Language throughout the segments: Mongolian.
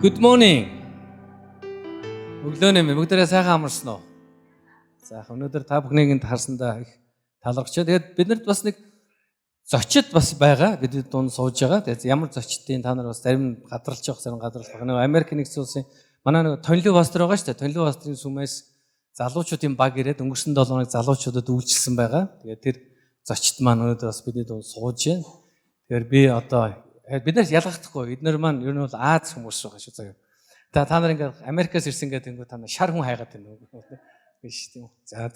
Good morning. Өглөө нэмэ бүгдээрээ сайхан амарсан уу? За өнөөдөр та бүхнийг харсандаа их талархчихаа. Тэгээд биднэрт бас нэг зочид бас байгаа. Бидний дунд сууж байгаа. Тэгээд ямар зочдын та нар бас зарим гадралж явах, зарим гадралж байгаа. Нэг Америк нэгдсэн улсын манай нэг Тонлив пастор байгаа шүү дээ. Тонлив пастрын сүмээс залуучуудын баг ирээд өнгөрсөн 7 хоног залуучуудад үйлчилсэн байгаа. Тэгээд тэр зочид маань өнөөдөр бас бидний дунд сууж байна. Тэгэхээр би одоо биднээс ялгахдаггүй. Эднэр маань ер нь бол Аз хүмүүс байгаа шүү заяа. Та нар ингээд Америкаас ирсэн гэдэг нь та нар шар хүн хайгаад байна уу? Биш тийм үү. За.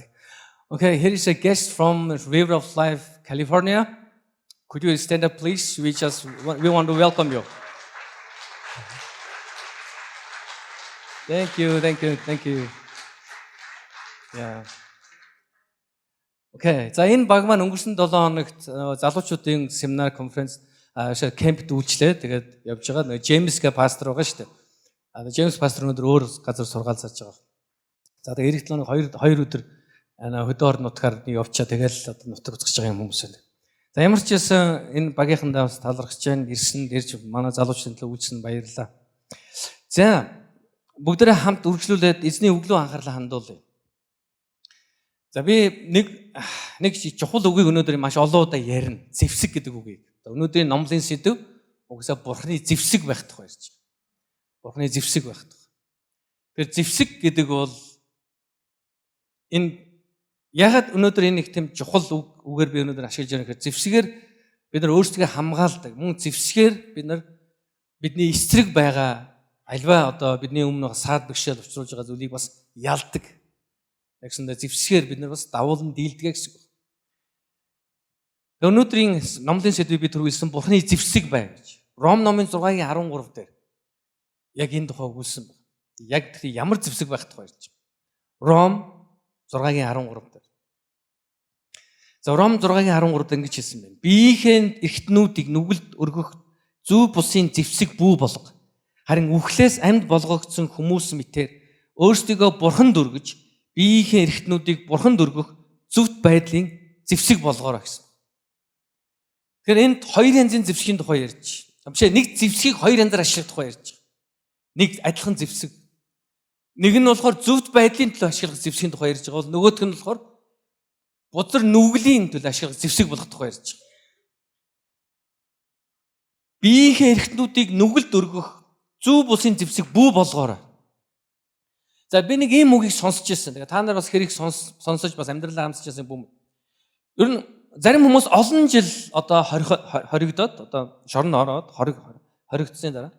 Okay, here is a guest from River of Life, California. Could you stand up please? We want to welcome you. Thank you. Yeah. Okay. За энэ баг маань өнгөрсөн 7 хоногт залуучуудын семинар конференц кемпд үйлчлээ. Тэгээд явж байгаа. Нэг Джеймс гэ пастор байгаа шүү дээ. Джеймс пастор өнөөдөр өөр газар сургаал зааж байгаа. За тэгээд эх 7 хоног 2 өдөр хөдөө орон нутгаар явчаа. Тэгэл одоо нутаг үзэж байгаа юм хүмүүс байна. За ямар ч байсан энэ багийнхандаа бас талархаж байна. Ирж манай залуучдын төлөө үйлчлэн баярлалаа. За бүгдээрээ хамт үргэлжлүүлээд эзний өглөө анхаарлаа хандуулъя. За би нэг чухал үгийг өнөөдөр маш олон удаа ярина. Зэвсэг гэдэг үгийг. Өнөөдрийн номлын сэдэв угсаа бурхны зэвсэг байх тухай ярьж байна. Бурхны зэвсэг байх тухай. Тэгэхээр зэвсэг гэдэг бол энэ ягаад өнөөдөр энэ их тийм чухал үгээр би өнөөдөр ашиглаж байгаа гэхээр зэвсгээр бид нар өөрсдөө хамгаалдаг. Мөн зэвсгээр бидний эсрэг байгаа альва одоо бидний өмнө саад бэрхшээл учруулж байгаа зүйлийг бас ялдаг. Тэгсэндээ зэвсгээр бид нар бас давуулан дийлдэг гэсэн үг. Өнөөдрийн номлын сэдвийг би түрүүлсэн бурхны зэвсэг байна гэж. Ром номын 6-гийн 13 дээр яг энэ тухай өгүүлсэн байна. Яг тэр ямар зэвсэг байх тухай ярьж байна. Ром 6-гийн 13 дээр. За Ром 6-гийн 13-д ингэж хэлсэн байна. Биеийн эрхтнүүдийг нүгэлд өргөх зөв бусын зэвсэг бүү болго. Харин үхлээс амьд болгогдсон хүмүүс мэтээр өөрсдийгөө бурханд өргөж биеийн эрхтнүүдийг бурханд өргөх зөвхт байдлын зэвсэг болгоорой гэсэн. Тэгэхээр энд хоёр янзын зэвсгийн тухай ярьж байна. Биш ээ, нэг зэвсгийг хоёр янзаар ашиглах тухай ярьж байна. Нэг адилхан зэвсэг. Нэг нь болохоор зөвхт байдлын төлөө ашиглах зэвсгийн тухай ярьж байгаа бол нөгөөх нь болохоор бузар нүглийн төлөө ашиглах зэвсэг болгох тухай ярьж байгаа. Биеийн эрхтнүүдийг нүгэлд өргөх зөв бусын зэвсэг бүү болгоорой. За би нэг ийм үгийг сонсч ирсэн. Тэгээ та нар бас хэрэг сонсож бас амьдралаа хамсаж ирсэн юм. Ер нь зарим хүмүүс олон жил одоо хоригдоод одоо шорон ороод хоригдсны дараа.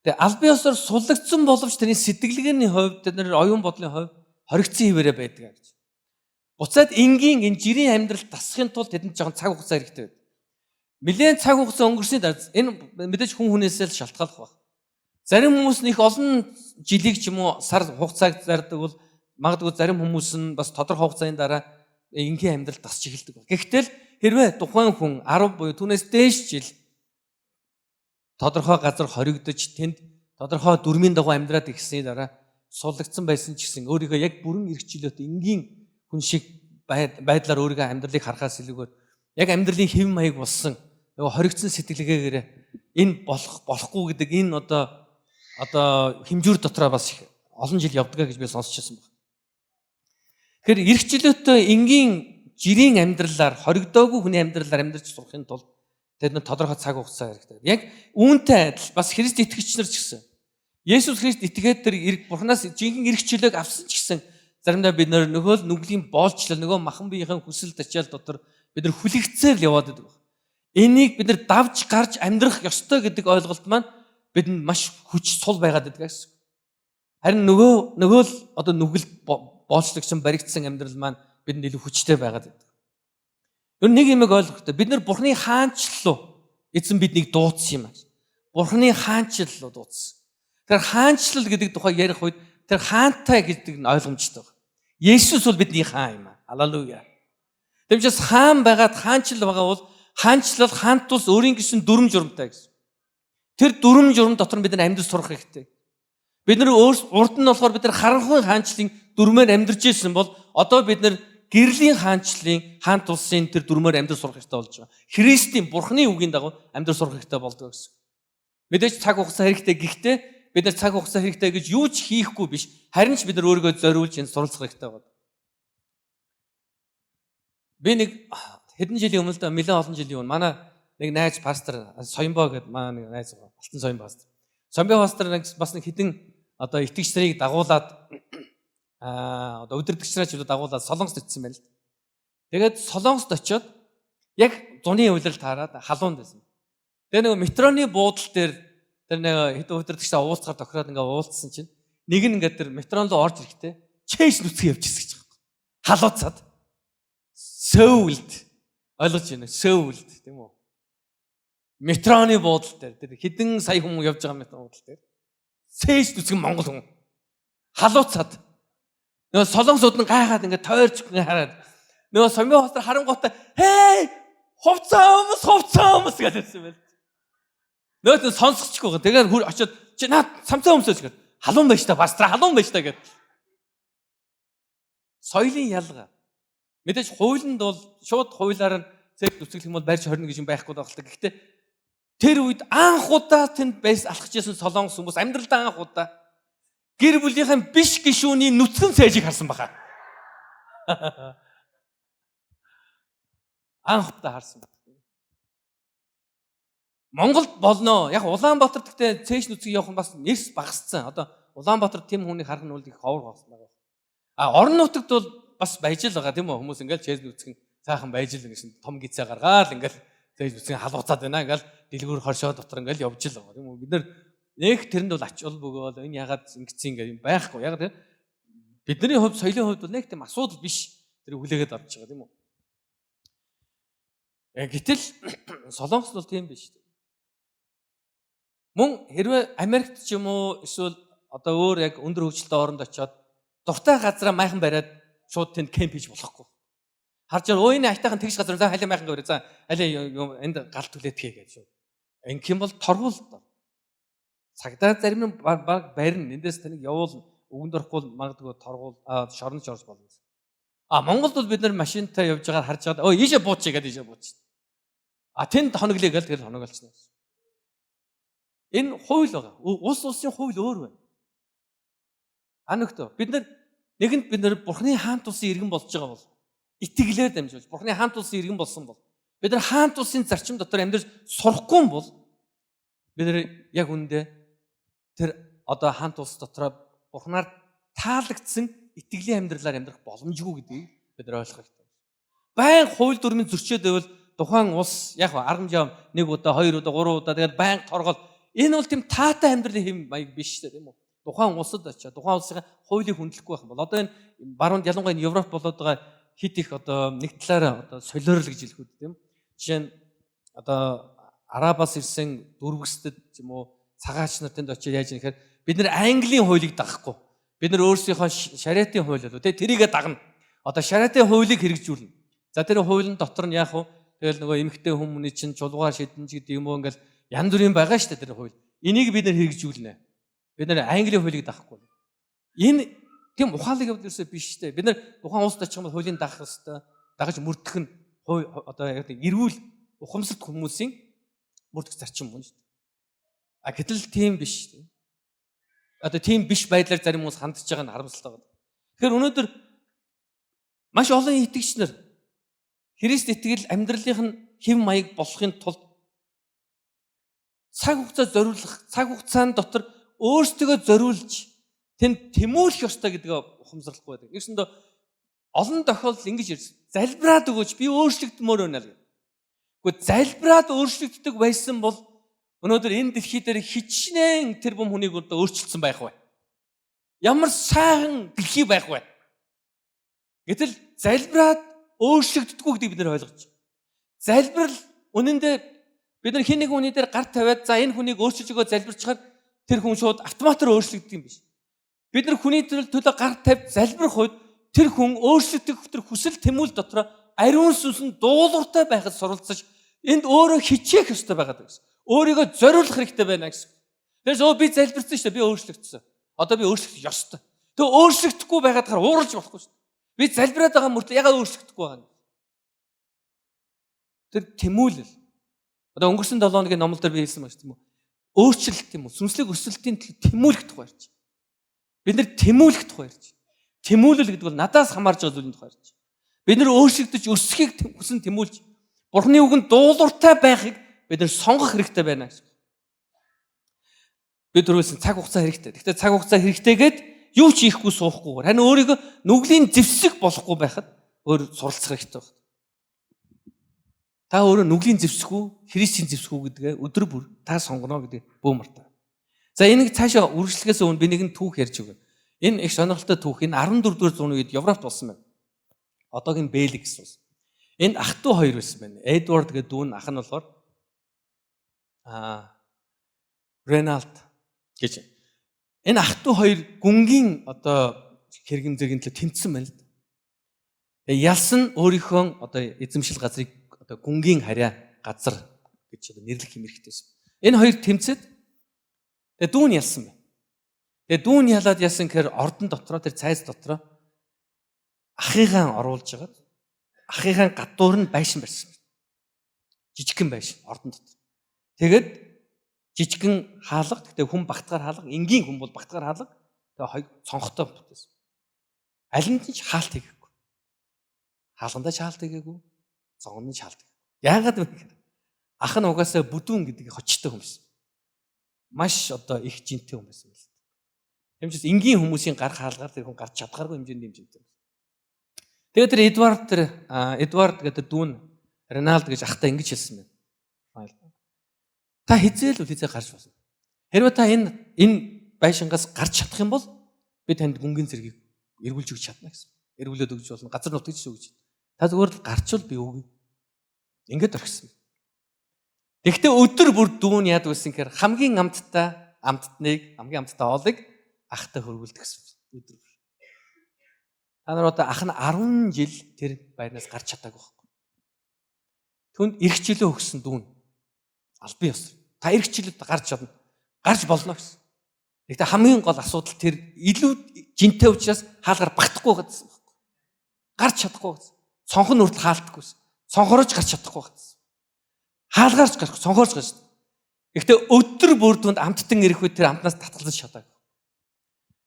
Тэгээ аль биесээр суллагдсан боловч тэрний сэтгэлгээний хувьд тэд нар оюун бодлын хувьд хоригдсан хിവэрэ байдаг гэж. Буцаад энгийн энэ жирийн амьдрал тасахын тулд тэдэнд жоохон цаг хугацаа хэрэгтэй байдаг. Нэлээд цаг хугацаа өнгөрсний дараа энэ мэдээж хүн хүнээсээ л шалтгаалх баг. Зарим хүмүүс нэг олон жилиг ч юм уу сар хугацааг зардаг бол магадгүй зарим хүмүүс нь бас тодорхой хугацааны дараа энгийн амьдрал тасч эхэлдэг. Гэхдээ л хэрвээ тухайн хүн 10 буюу түүнээс дээш жил тодорхой газар хоригдож тэнд тодорхой дүрмийн дагуу амьдраад ирсний дараа суллагдсан байсан ч гэсэн өөрийгөө яг бүрэн эрхчлөөт энгийн хүн шиг байдлаар өөрийгөө амьдралыг харахаас илүүгээр яг амьдралын хэв маяг болсон нөгөө хоригдсан сэтгэлгээгээр энэ болохгүй гэдэг энэ одоо хэмжүүр дотроо бас олон жил явдгаа гэж би сонсчихсан байна. Тэгэхээр эрхчлөөтэй энгийн жирийн амьдралаар хоригдоогүй хүний амьдралаар амьдарч сурахын тулд тэд нар тодорхой цаг хугацаа хэрэгтэй. Яг үүнтэй адил бас Христ итгэгч нар ч гэсэн Есүс Христ итгээд тэр Бурханаас жинхэнэ эрхчлөөг авсан ч гэсэн заримдаа бид нөгөө нүглийн боолчлол нөгөө махан биеийн хүсэл тачаал дотор бид нар хүлэгцээр л яваад байдаг. Энийг бид нар давж гарч амьдрах ёстой гэдэг ойлголт маань бидэнд маш хүч сул байгаад байдаг гэсэн. Харин нөгөө л одоо нүгэл боолчлогсон баригдсан амьдрал маань бидэнд илүү хүчтэй байгаад байдаг. Ер нь нэг юм ойлгохтой. Бид нар Бурхны хаанчлал эзэн биднийг дуудсан юм аа. Бурхны хаанчлал руу дуудсан. Тэр хаанчлал гэдэг тухай ярих үед тэр хаантай гэдэг нь ойлгомжтой байна. Есүс бол бидний хаан юм аа. Халелуя. Тэгвэл хаан байгаад хаанчлал байгаа бол хаанчлал хаант тус өөрийн гэсэн дүрм журамтай гэсэн. Тэр дүрм журам дотор бид нар амьд сурах хэрэгтэй. Бид нар урд нь болохоор бид нар харанхуй хаанчлалын дүрмээр амьдарч ирсэн бол одоо бид нар гэрлийн хаанчлалын хаант улсын тэр дүрмээр амьд сурах хэрэгтэй болж байгаа. Христийн Бурхны үгийн дагуу амьд сурах хэрэгтэй болдог гэсэн. Мэдээж цаг хугацаа хэрэгтэй. Гэхдээ бид нар цаг хугацаа хэрэгтэй гэж юу ч хийхгүй биш. Харин ч бид нар өөрийгөө зориулж энэ суралцах хэрэгтэй байна. Би нэг хэдэн жилийн өмнө нэлээд олон жилийн өмнө манай нэг найз пастор Соёнбоо гэдэг манай нэг найз байгаа. Алтан Соён пастор. Соёнбоо пастор бас нэг хэдэн одоо итгэгч нарыг дагуулад одоо өдөртөгч нарыг дагуулад Солонгост очсон байна л. Тэгээд Солонгост очиод яг зуны уйлал таарад халуунд байсан. Тэгээ нэг метроны буудал дээр тэр нэг хэдэн өдөртөгчтэй уулзахаар тохироод ингээ уулзсан чинь нэг нь ингээ тэр метрон руу орж ирэхдээ чэйс нүцгэн явчихсан гэж байгаа. Халууцаад. Сөүлд. Ойлгож байна. Сөүлд тийм үү? Метроны буудал дээр тэр хэдэн сая хүмүүс явж байгаа метроны буудал дээр чэйс нүцгэн монгол хүн халууцаад. Нөгөө солонгосууд нь гайхаад ингээ тойрч хараад нөгөө Соёнбоо пастор харангуйтай хей хувцаа өмс гэсэн байл. Нөөд сонсчихгүй байгаа. Тэгээд хүр очиод чи наад самцаа өмсөөч гэдэг. Халуун байж та пастор халуун байж та гэдэг. Соёлын ялгаа. Мэдээж хуулинд бол шууд хуулиар нь цэг нүцгэх юм бол барьж 20 гэж юм байхгүй багтал. Гэхдээ тэр үед анх удаа тэнд байс алхаж ясан солонгос хүмүүс амьдралдаа анх удаа гэр бүлийнхэн биш гишүүний нүцгэн цээжийг харсан баха. Анх удаа харсан. Монголд болно. Яг Улаанбаатар гэхдээ цээш нүцгийг явах нь бас нэрс багасцсан. Одоо Улаанбаатар тэм хүнийг харах нь үл их ховор болсон байгаа. Орон нутагт бол бас байж л байгаа тийм үү? Хүмүүс ингээл цээш нүцгэн сайхан байж л гэсэн том гизээ гаргаад ингээл цээш нүцгэн халууцаад байна. Ингээл дэлгүүр хоршоо дотор ингээл явж л байгаа тийм үү? Бид нар нэг тэрэнд бол ачаал бөгөөл энэ ягаад ингэсэн ингээ юм байхгүй. Яг тийм бидний хувьд соёлын хувьд бол нэг тийм асуудал биш. Тэр хүлээгээд орж байгаа тийм үү? Гэтэл Солонгос бол тийм биш. Мөн хэрвээ Америкт ч юм уу эсвэл одоо өөр яг өндөр хөгжилтэй оронд очиод дуртай газараа майхан бариад шууд тэнд кемп хийж болохгүй. Харж байгаа өөний айтайхан тэгш газар халиа майхан бариад за халиа энд галт түлээтгэе гэж шүү. Ингэх юм бол торгуул. Цагдаа зарим нь баг барина. Эндээс таныг явуул өгөнд орохгүй магадгүй торгуул шорнож орж болно гэсэн. Монголд бол бид нар машинтай явж байгаад харж байгаа ийшээ буучих гэдэг ийшээ буучих. Тэнд хоноглоё гэл тэр хоноглолцсон. Энэ хууль байгаа. Улс улсын хууль өөр байна. Анагт бид нар Бурхны хаант улсын иргэн болж байгаа бол итгэлээр дамжуулж Бурхны хаант улсын иргэн болсон бол бид нар хаант улсын зарчим дотор амьдарч сурахгүй бол бид нар яг үндэ тэр одоо хаант улс дотроо Бурхнаар таалагдсан итгэлийн амьдралаар амьдрах боломжгүй гэдгийг бид нар ойлгох хэрэгтэй. Байн хууль дүрмийн зөрчөөд байвал тухайн улс яг 10 жам 1 удаа 2 удаа 3 удаа тэгээд байн торгол энэ бол тийм таатай амьдралын хэм маяг биш тийм үү? Тухайн улсад очиад тухайн улсын хуулийг хүндлэхгүй байх юм бол одоо энэ баруун ялангуяа Европ болоод байгаа хит их одоо нэг талаараа одоо солиорол гэж хэлэх үү тийм. Жишээ нь одоо Арабаас ирсэн дөрвөсдөд юм уу цагаач нар тэнд очиод яаж нэхэр бид нар Английн хуулийг дагахгүй. Бид нар өөрсдийнхөө шариатын хууль болов тэрийгэ дагна. Одоо шариатын хуулийг хэрэгжүүлнэ. За тэр хуулийн дотор нь яах вэ? Тэгэл нөгөө эмэгтэй хүмүүний чинь чулуугаар шидэн ч гэдэг юм уу ингээл янз бүрийн байгаа шүү дээ тэр хууль. Энийг бид нар хэрэгжүүлнэ. Бид нар Английн хуулийг дагахгүй. Энэ тийм ухаалаг явдал ерөөсөө биш шүү дээ. Бид нар тухайн улсад очих юм бол хуулийг дагах ёстой. Дагаж мөрдөх нь одоо яг эрүүл ухамсарт хүмүүсийн мөрдөх зарчим мөн шүү дээ. Гэтэл тийм биш шүү дээ. Одоо тийм биш байдлаар зарим хүмүүс хандж байгаа нь харамсалтай байна. Тэгэхээр өнөөдөр маш олон итгэгч нар Христ итгэл амьдралынх нь хэв маяг болохын тулд цаг хугацаа зориулах, цаг хугацаанд дотор өөрсдөө зориулж тэнд тэмүүлэх ёстой гэдгээ ухамсарлахгүй байдаг. Нэгсэндээ олон тохиолдол ингэж ирсэн. Залбираад өгөөч би өөрчлөгдмөр байна л гэдэг. Гэхдээ залбираад өөрчлөгддөг байсан бол өнөөдөр энэ дэлхий дээр хичнээн тэр бум хүнийг одоо өөрчилсөн байх вэ? Ямар сайхан дэлхий байх вэ? Гэтэл залбираад өөрчлөгддөггүй гэдгийг бид нар ойлгож байна. Залбирал үнэндээ бид нар хин нэг хүний дээр гар тавиад за энэ хүнийг өөрчилж өгөө залбирчхаар тэр хүн шууд автоматар өөрчлөгддөг юм биш. Бид нар хүний төлөө гар тавьж залбирх үед тэр хүн өөрчлөгдөх тэр хүсэл тэмүүлэл дотор ариун сүнсэн дуулууртай байхад суралцаж энд өөрөө хичээх ёстой байгаад гэсэн. Өөрийгөө зориулах хэрэгтэй байна гэсэн. Тэрс би залбирсан шүү дээ би өөрчлөгдсөн. Одоо би өөрчлөх ёстой. Тэг өөрчлөгдөхгүй байгаад хар ууралж болохгүй шүү дээ. Би залбираад байгаа мөртлөө ягаад өөрчлөгдөхгүй байгаа юм? Тэр тэмүүлэл. Одоо өнгөрсөн 7 өдрийн номлол дээр би хэлсэн байна шүү дээ. өөрчлөлт юм уу? Сүнслэг өсөлтийн тэмүүлэх тухай ярьж. Бид нар тэмүүлэх тухай ярьж. Тэмүүлэл гэдэг бол надаас хамаарж байгаа зүйлийн тухай ярьж. Бид нар өөрсгөдөж өсөхийг хүсэн тэмүүлж, Бурхны үгэнд дуулууртай байхыг бид нар сонгох хэрэгтэй байна гэж. Бид түрүүлсэн цаг хугацаа хэрэгтэй. Гэхдээ цаг хугацаа хэрэгтэйгээд юу ч хийхгүй суухгүйгээр харин өөрийгөө нүглийн зэвсэг болохгүй байхад өөр суралцах хэрэгтэй байна. Та өөрөө нүглийн зэвсэг үү, Христийн зэвсэг үү гэдгээ өдөр бүр та сонгоно гэдэг бүү мартаа. За энийг цаашаа үргэлжлэхээс өмнө би нэгэн түүх ярьж өгье. Энэ их сонирхолтой түүх энэ 14-р зууны үед Европт болсон байна. Одоогийн Бэлги гэсэн улс. Энд ах トゥ хоёр байсан байна. Эдвард гэдэг дүү, ах нь болохоор Реналд гэж. Энэ ах トゥ хоёр гүнгийн одоо хэрэгэн зэргийн төлөө тэмцсэн байна л да. Тэгээ ялсан өөрийнхөө одоо эзэмшил газрыг одоо гүнгийн харьяа газар гэж одоо нэрлэх юм хэрэгтэйсэн. Энэ хоёр тэмцээд тэгээ дүүн ялсан байна. Тэгээ дүүн ялаад яасан гэхээр ордон дотроо тэр цайз дотроо ахыгаа оруулж хагаад ахыгаа гадуур нь байшин барьсан. Жижигхэн байшин ордон дотор. Тэгээд жижигхэн хаалга, тэгтээ хүн багтгаар хаалга, энгийн хүн бол багтгаар хаалга. Тэгээ цонхтой бүтээсэн. Аль нь ч хаалт хийгээгүй. Хаалгандаа хаалт хийгээгүй, цонгонд нь хаалт хийгээгүй. Яагаад вэ гэхээр ах нь угаасаа бүдүүн гэдэг хочтой хүмүүс. Маш одоо их жинтэй хүн байсан юм л. Хэмжээс энгийн хүмүүсийн гар хаалгаар тэр хүн гарч чадхааргүй хэмжээний жинтэй. Тэгээд тэр Эдвард гэдэг дүүн Реналд гэж ахтай ингэж хэлсэн байна. Та хизээл гарч болно. Хэрвээ та энэ байшингаас гарч чадах юм бол би танд гүнгийн зэргийг эргүүлж өгч чадна гэсэн. Эргүүлээд өгч болно. Газар нутагч өгч. Та зүгээр л гарчвал би өгье. Ингээд орхисон. Тэгэхдээ өдөр бүр дүүн яад байсан гэхээр хамгийн амттай олыг ахтай хөргүүлдэг гэсэн. Өдөр бүр. Та нар одоо ах нь 10 жил тэр байрнаас гарч чадаагүй байхгүй. Түнд эрх чөлөө өгсөн дүүн албан ёс. Та эрх чөлөөд гарч чадна. Гарч болно гэсэн. Гэхдээ хамгийн гол асуудал тэр илүү жинтэй учраас хаалгаар багтахгүй гэсэн байхгүй. Гарч чадахгүй гэсэн. Цонх нь хүртэл хаалтдаггүй гэсэн. Цонхорож гарч чадахгүй гэсэн. Хаалгаарч гарах, цонхоорч гарч. Гэхдээ өдөр бүр дүнд амттан ирэх үед тэр амтнаас татгалзаж чадаагүй.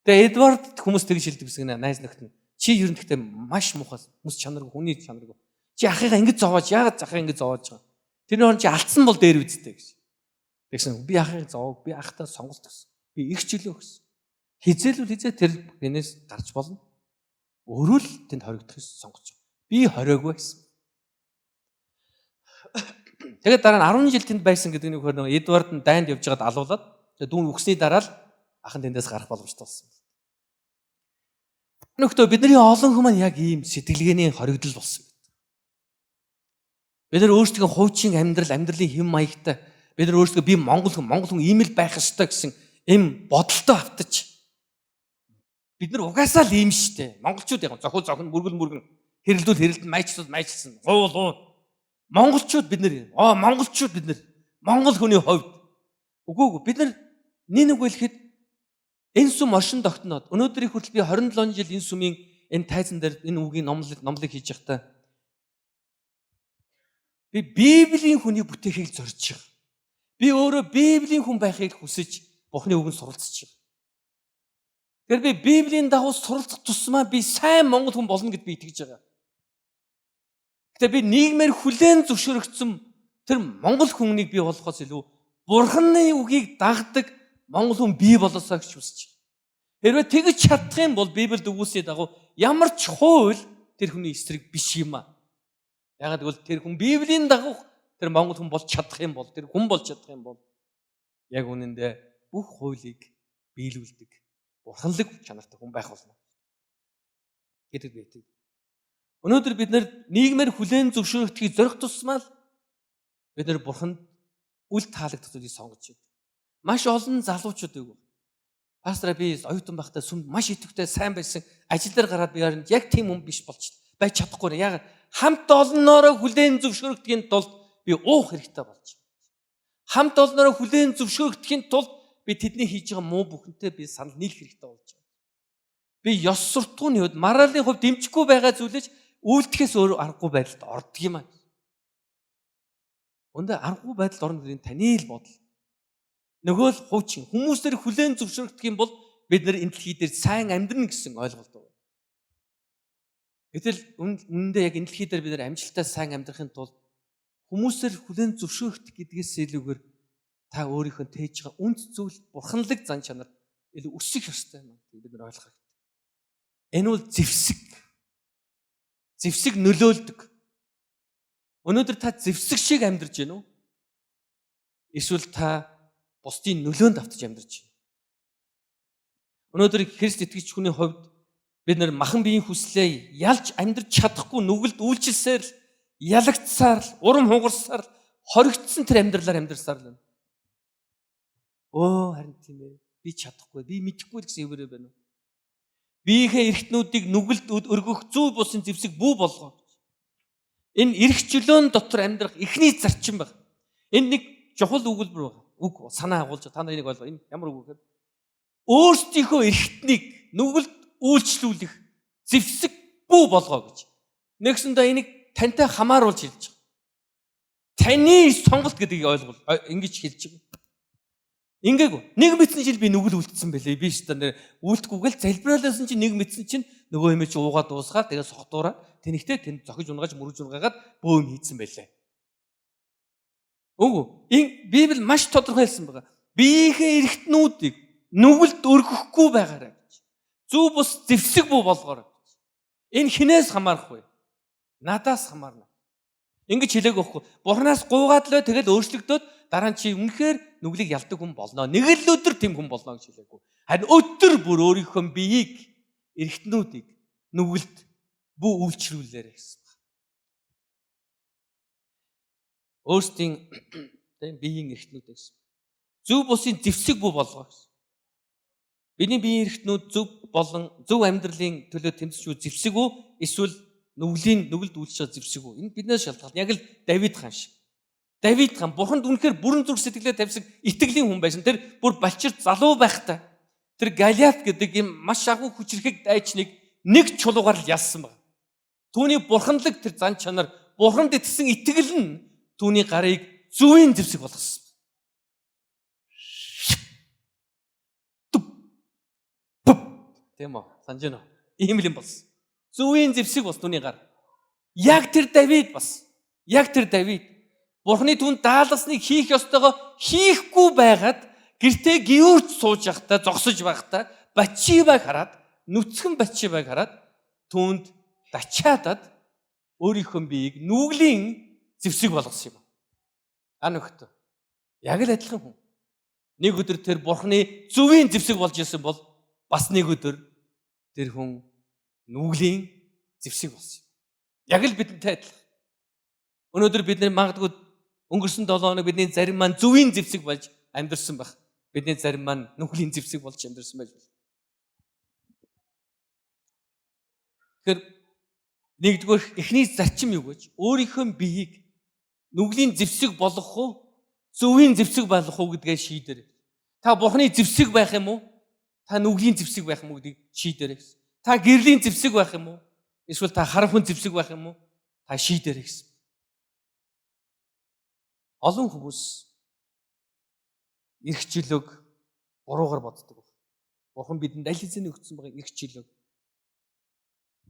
Тэгээ Эдвард хүмүүс тэгж хэлдэг гэсэн найз нөхд нь. Чи ер нь гэхдээ маш муухай хүмүүс чанаргүй, хүний чанаргүй. Чи ахыгаа ингэж зовоож, яагаад ахыгаа ингэж зовоож байгаа? Тэрний орон чи алдсан бол дээр үздэй гэж. Тэгсэн би ахыг зовоог, би ахтаа сонголт өгсөн. Би их чөлөө өгсөн. Хизээлүүл хизээ тэр гэнээс гарч болно. Өөрөө л тэнд хоригдох юм сонгож байгаа. Би хориогүй гэсэн. Тэгээд дараа нь 10 жил тэнд байсан гэдэг нэг хөр нэг Эдвард нь дайнд явж байгаад алуулаад тэгээд дүүн өгсний дараа л ах нь тэндээс гарах боломжтой болсон. Нөхдөө бидний олон хүмүүс яг ийм сэтгэлгээний хоригдол болсон. Бид нар өөрсдөө хуучин амьдралын хэм маягтай бид нар өөрсдөө би монгол хүн ийм л байх ёстой гэсэн эм бодолтой автаж бид нар угаасаа л ийм штэ. Монголчууд яг зохион мөргөн хэрэлдэн майчсан. Гуул монголчууд бид нар монгол хүний хувьд үгүй бид нар нэг хэлэхэд энэ сүм оршин тогтноод өнөөдрийн хүртэл би 27 жил энэ сүмийн энэ тайзан дээр энэ үгийн номлыг хийж явахдаа би Библийн хүнийг бүтээхийг зорж байгаа. Би өөрөө Библийн хүн байхыг хүсэж Бурхны үгэнд суралцж байгаа. Тэгэхээр би Библийн дагуу суралцах тусмаа би сайн монгол хүн болно гэд би итгэж байгаа. Гэтэ би нийгмээр хүлээн зөвшөөрөгдсөн тэр монгол хүнийг би болохоос илүү Бурхны үгийг дагдаг монгол хүн бий болоосаа гэж хүсэж байгаа. Хэрвээ тэгж чадах юм бол Библиэд өгүүлсний дагуу ямар ч хууль тэр хүний эсрэг биш юм аа. Ягаад гэвэл тэр хүн Библийн дагуу тэр монгол хүн болж чадах юм бол тэр хүн болж чадах юм бол яг үнэндээ бүх хуулийг биелүүлдэг бурханлаг чанартай хүн байх болно гэдэг байтыг. Өнөөдөр бид нар нийгмээр хүлээн зөвшөөрөгдөхийг зорих тусмаа л бид нар бурханд үл таалагдах зүйлийг сонгож байна. Маш олон залуучууд өгөө. Пастор би оюутан байхдаа сүмд маш идэвхтэй сайн байсан. Ажил дээр гараад би харин яг тийм хүн биш болж байж чадахгүй. Яг хамт олноороо хүлээн зөвшөөрөгдөхийн тулд би уух хэрэгтэй болж байна. Хамт олноороо хүлээн зөвшөөрөгдөхийн тулд би тэдний хийж байгаа муу бүхэнтэй би санал нийлэх хэрэгтэй болж байна. Би ёс суртахууны хувьд моралын хувьд дэмжихгүй байгаа зүйлэж үйлдэхээс өөр аргагүй байдалд ордог юм аа. Өндөө аргагүй байдалд орно гэдэг нь таны л бодол. Нөгөө л хуучин хүмүүсээр хүлээн зөвшөөрөгдөх юм бол бид нар энэ дэлхий дээр сайн амьдрна гэсэн ойлголт байна. Гэтэл үнэндээ яг энэ дэлхий дээр бид нар амжилттай сайн амьдрахын тулд хүмүүсээр хүлээн зөвшөөрөх гэдгээс илүүгээр та өөрийнхөө тээж байгаа үнд зүйл бурханлаг зан чанар илүү өсөх ёстой юм гэдгийг бид нар ойлгох хэрэгтэй. Энэ бол зэвсэг нөлөөлдөг. Өнөөдөр та зэвсэг шиг амьдарч байна уу? Эсвэл та бусдын нөлөөнд автаж амьдарч байна? Өнөөдөр Христ итгэгч хүний хувьд бид нар махан биеийн хүслээ ялж амьдрч чадахгүй нүгэлд үйлчилсээр л ялагдсаар л урам хугарсаар л хоригдсон тэр амьдралаар амьдарсаар л байна. Харин тийм ээ. Би чадахгүй, би мэдэхгүй гэсэн хэвээрээ байна уу? Биеийнхээ эрхтнүүдийг нүгэлд өргөх зүй бусын зэвсэг бүү болгоо. Энэ эрх чөлөөн дотор амьдрах эхний зарчим байна. Энэ нэг чухал өгүүлбэр байна. Үг санаа агуулж та нарыг ойлгоо. Энэ ямар үг вэ? Өөрсдийнхөө эрхтнийг нүгэлд үйлчлүүлэх зэвсэг бүү болгоо гэж. Нэгсэндээ энийг тантай хамааруулж хэлж байгаа. Таны сонголт гэдгийг ойлгол. Ингэж хэлж байгаа. Ингээгүй. Нэг мэдсэн жил би нүгэл үлдсэн байлээ. Би ч нэр үлдэхгүйгээл залбираалсан чинь нэг мэдсэн чинь нөгөө юм чи уугаад дуусгаад тэгээ сохтуураа тэнэгтэй тэнд зохиж унгаж мөрөж ургаагаад бөөм хийцэн байлээ. Үгүй. Библи маш тодорхой хэлсэн байгаа. Биеийнхээ эрхтнүүдийг нүгэлд өргөхгүй байгаарай гэж. Зөв бус зэвсэг бүү болгоорой гэж. Энэ хинээс хамаарах вэ? Надаас хамаарна. Ингэж хэлээг байхгүй. Бурханаас гуугаад л тэгэл өөрчлөгдөөд дараа нь чи үнэхээр нүглийг ялдаг хүн болно. Нэг л өдөр тийм хүн болно гэж хэлээгүй. Харин өдөр бүр өөрийнхөө биеийг эрхтнүүдийг нүгэлд бүү үйлчлүүлээрэй гэсэн байна. Өөрсдийн тийм биеийн эрхтнүүдээ гэсэн. Зөв бусын зэвсэг бүү болгоо гэсэн. Бидний биеийн эрхтнүүд зөв амьдралын төлөө тэмцэж зэвсэг үү эсвэл нүгэлд үйлчлэж зэвсэг үү? Энэ биднээс шалтгаална. Яг л Давид хаан шиг. Давид хаан бурханд үнэхээр бүрэн зүрх сэтгэлээ тавьсан итгэлийн хүн байсан. Тэр бүр балчирт залуу байхдаа тэр Голиат гэдэг юм маш агуу хүчрхэг дайчныг нэг чулуугаар л ялсан байна. Түүний бурханлаг тэр зан чанар, бурханд итгэсэн итгэл нь түүний гарыг зүвийн зэвсэг болгосон. Тийм үү? Санаж байна уу? Ийм л юм болсон. Зүвийн зэвсэг бас түүний гар. Яг тэр Давид бас. Яг тэр Давид Бурхны түн даалгасныг хийх ёстойгоо хийхгүй байгаад гэртээ гүйрч сууж явахдаа зогсож байхдаа Батшибаг хараад нүцгэн Батшибаг хараад түүнд дачаадад өөрийнхөө биеийг нүглийн зэвсэг болгосон юм. Нөхдөд. Яг л адилхан хүн. Нэг өдөр тэр Бурхны зүвийн зэвсэг болж исэн бол бас нэг өдөр тэр хүн нүглийн зэвсэг болсон юм. Яг л бидэнтэй адилхан. Өнөөдөр бид нар магадгүй өнгөрсөн 7 хоног бидний зарим маань зүвийн зэвсэг болж амьдэрсэн байх. Бидний зарим маань нүглийн зэвсэг болж амьдэрсэн байж болно. Тэгэхээр нэгдүгээр эхний зарчим юу гэж? Өөрийнхөө биеийг нүглийн зэвсэг болгох уу, зүвийн зэвсэг болгох уу гэдгээ шийдээрэй. Та Бурхны зэвсэг байх юм уу? Та нүглийн зэвсэг байх юм уу гэдгийг шийдээрэй гэсэн. Та гэрлийн зэвсэг байх юм уу? Эсвэл та харанхуй зэвсэг байх юм уу? Та шийдээрэй гэсэн. Олон хүмүүс эрх чөлөөг буруугаар боддог. Бурхан бидэнд аль хэзээ өгсөн байгаа эрх чөлөөг.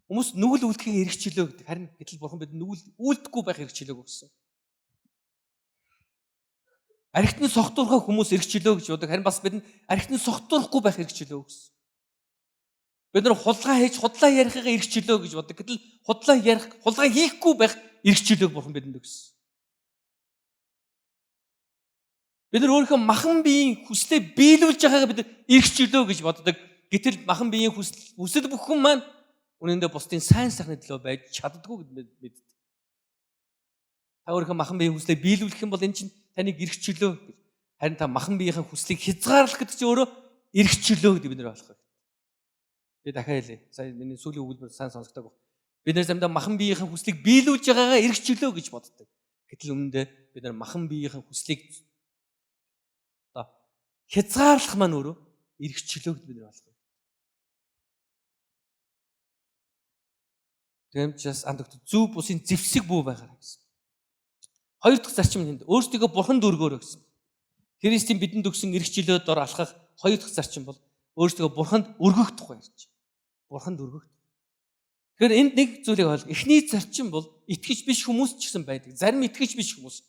Хүмүүс нүгэл үлдэхийн эрх чөлөө гэдэг. Харин гэтэл Бурхан бидэнд нүгэл үлдэхгүй байх эрх чөлөөг өгсөн. Архитны согтуурхай хүмүүс эрх чөлөө гэж бодог. Харин бас бидэнд архитны согтуурахгүй байх эрх чөлөө өгсөн. Бид нар хулгай хийж худлаа ярихыгаа эрх чөлөө гэж бодог. Гэтэл хулгай хийхгүй байх эрх чөлөөг Бурхан бидэнд өгсөн. Бид нар өөрийнхөө махан биеийн хүслээ биелүүлж байгаагаа бид эрх чөлөө гэж боддог. Гэтэл махан биеийн хүсэл бүхэн маань үнэндээ бусдын сайн сайхны төлөө байж чаддгүй гэдээ мэддэг. Та өөрийнхөө махан биеийн хүслээ биелүүлэх юм бол энэ чинь таныг эрх чөлөө гэж. Харин та махан биеийн хүслийг хязгаарлах гэдэг чинь өөрөө эрх чөлөө гэдэг бид нар ойлгох. Би дахиад хэлье. Сая миний сүүлийн өгүүлбэр сайн сонсогдоог. Бид нар замдаа махан биеийн хүслийг биелүүлж байгаагаа эрх чөлөө гэж боддог. Гэтэл өмнөдөө бид нар махан биеийн хүслийг хязгаарлах маань өөрөө эрх чөлөө гэдэг бид нар ойлгох. Тэгэмчээс андагт зөв бусын зэвсэг бүү байгаарай гэсэн. Хоёр дахь зарчим нь өөрсдийгөө бурханд өргөөрэй гэсэн. Христийн бидэнд өгсөн эрх чөлөөд ор алхах хоёр дахь зарчим бол өөрсдөө бурханд өргөх тухай ярьж. Бурханд өргөх. Тэгэхээр энд нэг зүйлийг ойлгох. Эхний зарчим бол итгэж биш хүмүүс ч гэсэн байдаг. Зарим итгэж биш хүмүүс.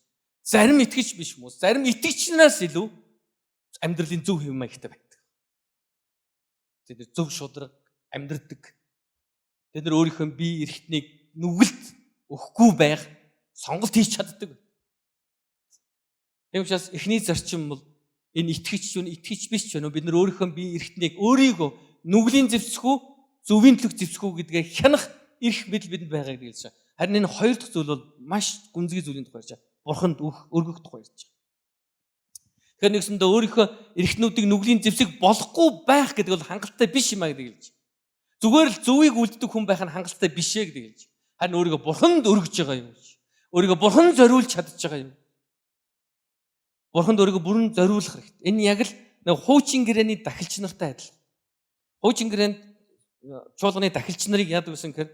Зарим итгэж биш хүмүүс. Зарим итгэгчнээс илүү амьдралын зөв хэв маягтай байдаг. Тэд зөв шударга амьдрдаг. Тэд нар өөрийнхөө бие эрхтнийг нүгэлт өгөхгүй байх сонголт хийж чаддаг. Тийм учраас эхний зарчим бол энэ итгэж биш ч вэ бид нар өөрийнхөө бие эрхтнийг өөрийгөө нүглийн зэвсэхүү зөвийн төлөв зэвсэхүү гэдгээ хянах эрх мэдэл бидэнд байгаа гэдэг хэлж байгаа. Харин энэ хоёр дахь зүйл бол маш гүнзгий зүйлийн тухай ярьж байгаа. Бурханд өргөх тухай ярьж байгаа. Тэгэхээр нэгсэндээ өөрийнхөө эрхтнүүдийг нүглийн зэвсэг болохгүй байх гэдэг бол хангалттай биш юм а гэдэг хэлж байгаа. Зүгээр л зөвийг үлддэг хүн байх нь хангалттай биш ээ гэдэг хэлж байгаа. Харин өөрийгөө бурханд өргөж байгаа юм. Өөрийгөө бурхан зориулж чадж байгаа юм. Бурханд өөрийгөө бүрэн зориулах хэрэгтэй. Энэ яг л нэг хуучин гэрээний дахилч нартай адил. Хуучин гэрээнд чуулганы дахилч нарыг яадаг гэсэн гэхээр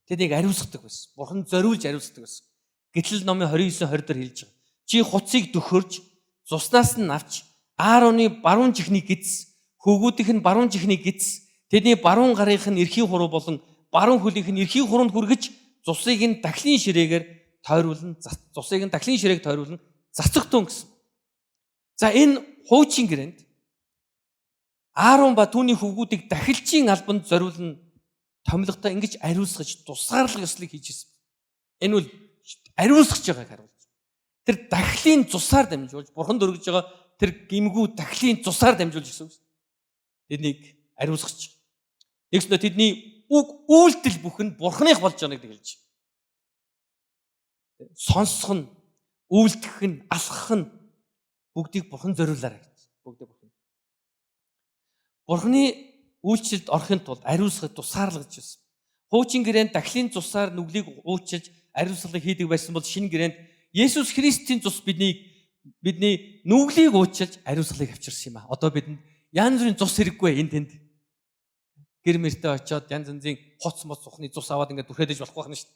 тэднийг ариусгадаг байсан. Бурхан зориулж ариусгадаг байсан. Гэтэл номын 29:20 дээр хэлж байгаа. Чи хуцыг дөхөрж, цуснаас нь авч, Аароны баруун чихний гиз, хөвгүүдийнх нь баруун чихний гиз, тэдний баруун гарынх нь эрхий хуруу болон баруун хөлийнх нь эрхий хуруунд хүргэж, цусыг нь дахлын ширээгээр тойруулан, цацагтун гэсэн. За энэ хуучин гэрээнд Аарон ба түүний хөвгүүдийг дахилчийн албанд зориулна томилготой ингэж ариусгаж тусгаарлах ёслыг хийжсэн. Энэ бол ариусгаж байгааг харуулж. Тэр дахлын цусаар дамжуулж бурханд өргөж байгаа тэр гимгүү дахлын цусаар дамжуулж гэсэн үг. Тэднийг ариусгаж. Нэгснэ тэдний үг үйлдэл бүх нь бурханых болж байгаа гэдэг хэлж. Сонсох нь, үйлдэх нь, алхах нь бүгдийг бурхан зориулаарай гэж. Бүгдээ бурхан. Бурханы үйлчлэлд орохын тулд ариусгаж тусаарлаж байсан. Хуучин гэрээнд дахлын цусаар нүглийг уучилж ариусгалыг хийдэг байсан бол шинэ гэрээнд Есүс Христийн цус бидний нүглийг уучилж ариусгалыг авчирсан юм а. Одоо бидэнд янз бүрийн цус хэрэггүй энэ тэнд. Гэр мөртөө очиод янз янзын хоц моц сухны цус аваад ингээд түрхээдэж болохгүй байна шүү дээ.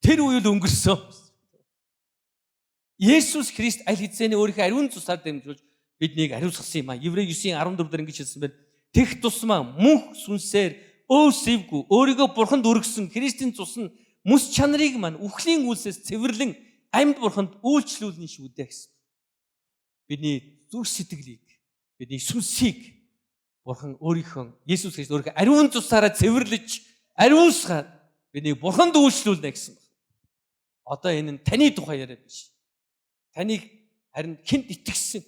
Тэр үйл өнгөрсөн. Есүс Христ аль хэзээний өөрийнхөө ариун цусаар дамжуулж биднийг ариусгасан юм а. Еврей 9:14 дээр ингэж хэлсэн байна. Тех тусмаа мөнх сүнсээр өөсөвгүй өөрийгөө бурханд өргөсөн Христийн цус нь мэс чанарыг маань үхлийн үйлсээс цэвэрлэн амьд бурханд үйлчлүүлнэ шүү дээ гэсэн. Бидний зүрх сэтгэлийг, бидний сүнсийг бурхан өөрийнхөө Есүс Христ өөрийнхөө ариун цусаараа цэвэрлэж ариусгаад бидний бурханд үйлчлүүлнэ гэсэн. Одоо энэ нь таны тухай яриад биш. Таныг харин хэнд итгэсэн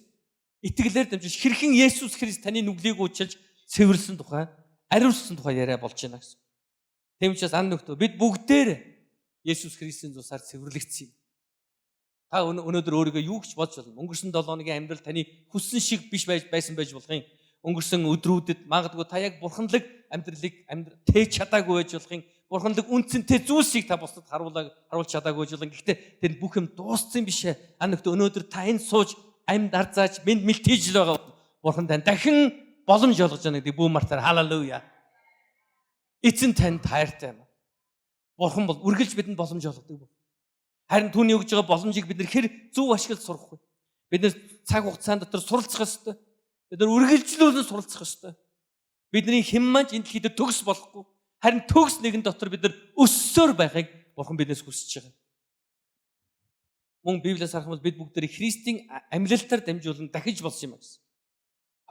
итгэлээр дамжиж хэрхэн Есүс Христ таны нүглийг уучилж цэвэрлсэн тухай, ариуссан тухай яриа болж байна гэсэн. Тийм учраас ан нөхдөд бид бүгдээр Есүс Христийн цусаар цэвэрлэгдсэн юм. Та өнөөдөр өөрийгөө юу гэж бодж байна? Өнгөрсөн 7 хоногийн амьдрал таны хүссэн шиг биш байсан байж болох юм. Өнгөрсөн өдрүүдэд магадгүй та яг бурханлаг амьдралыг тээж чадаагүй байж болох юм. Бурханлаг үнцэнтэй зүйлсийг та бусдад харуулж чадаагүй байж болох юм. Гэхдээ тэр бүх юм дууссан биш ээ. Ан нөхдөд өнөөдөр та энэ сууж амьд арзааж мэд мэлтийж л байгаа. Бурхан тань дахин боломж олгож байгаа гэдэг бүү мартаар халелуя. Эзэн танд хайртай юм. Бурхан бол үргэлж бидэнд боломж олгодог. Харин түүний өгж байгаа боломжийг бид хэр зөв ашиглаж сурах вэ? Бид нэр цаг хугацаанд дотор суралцах ёстой. Бид нар үргэлжлүүлэн суралцах ёстой. Бидний хэн маань энэ дэлхийд төгс болохгүй. Харин төгс нэгэн дотор бид нар өссөөр байхыг Бурхан биднээс хүсэж байгаа. Мөн Библиэс харах бол бид бүгд Христийн амьлалтаар дамжуулан дахиж болсон юм гэсэн.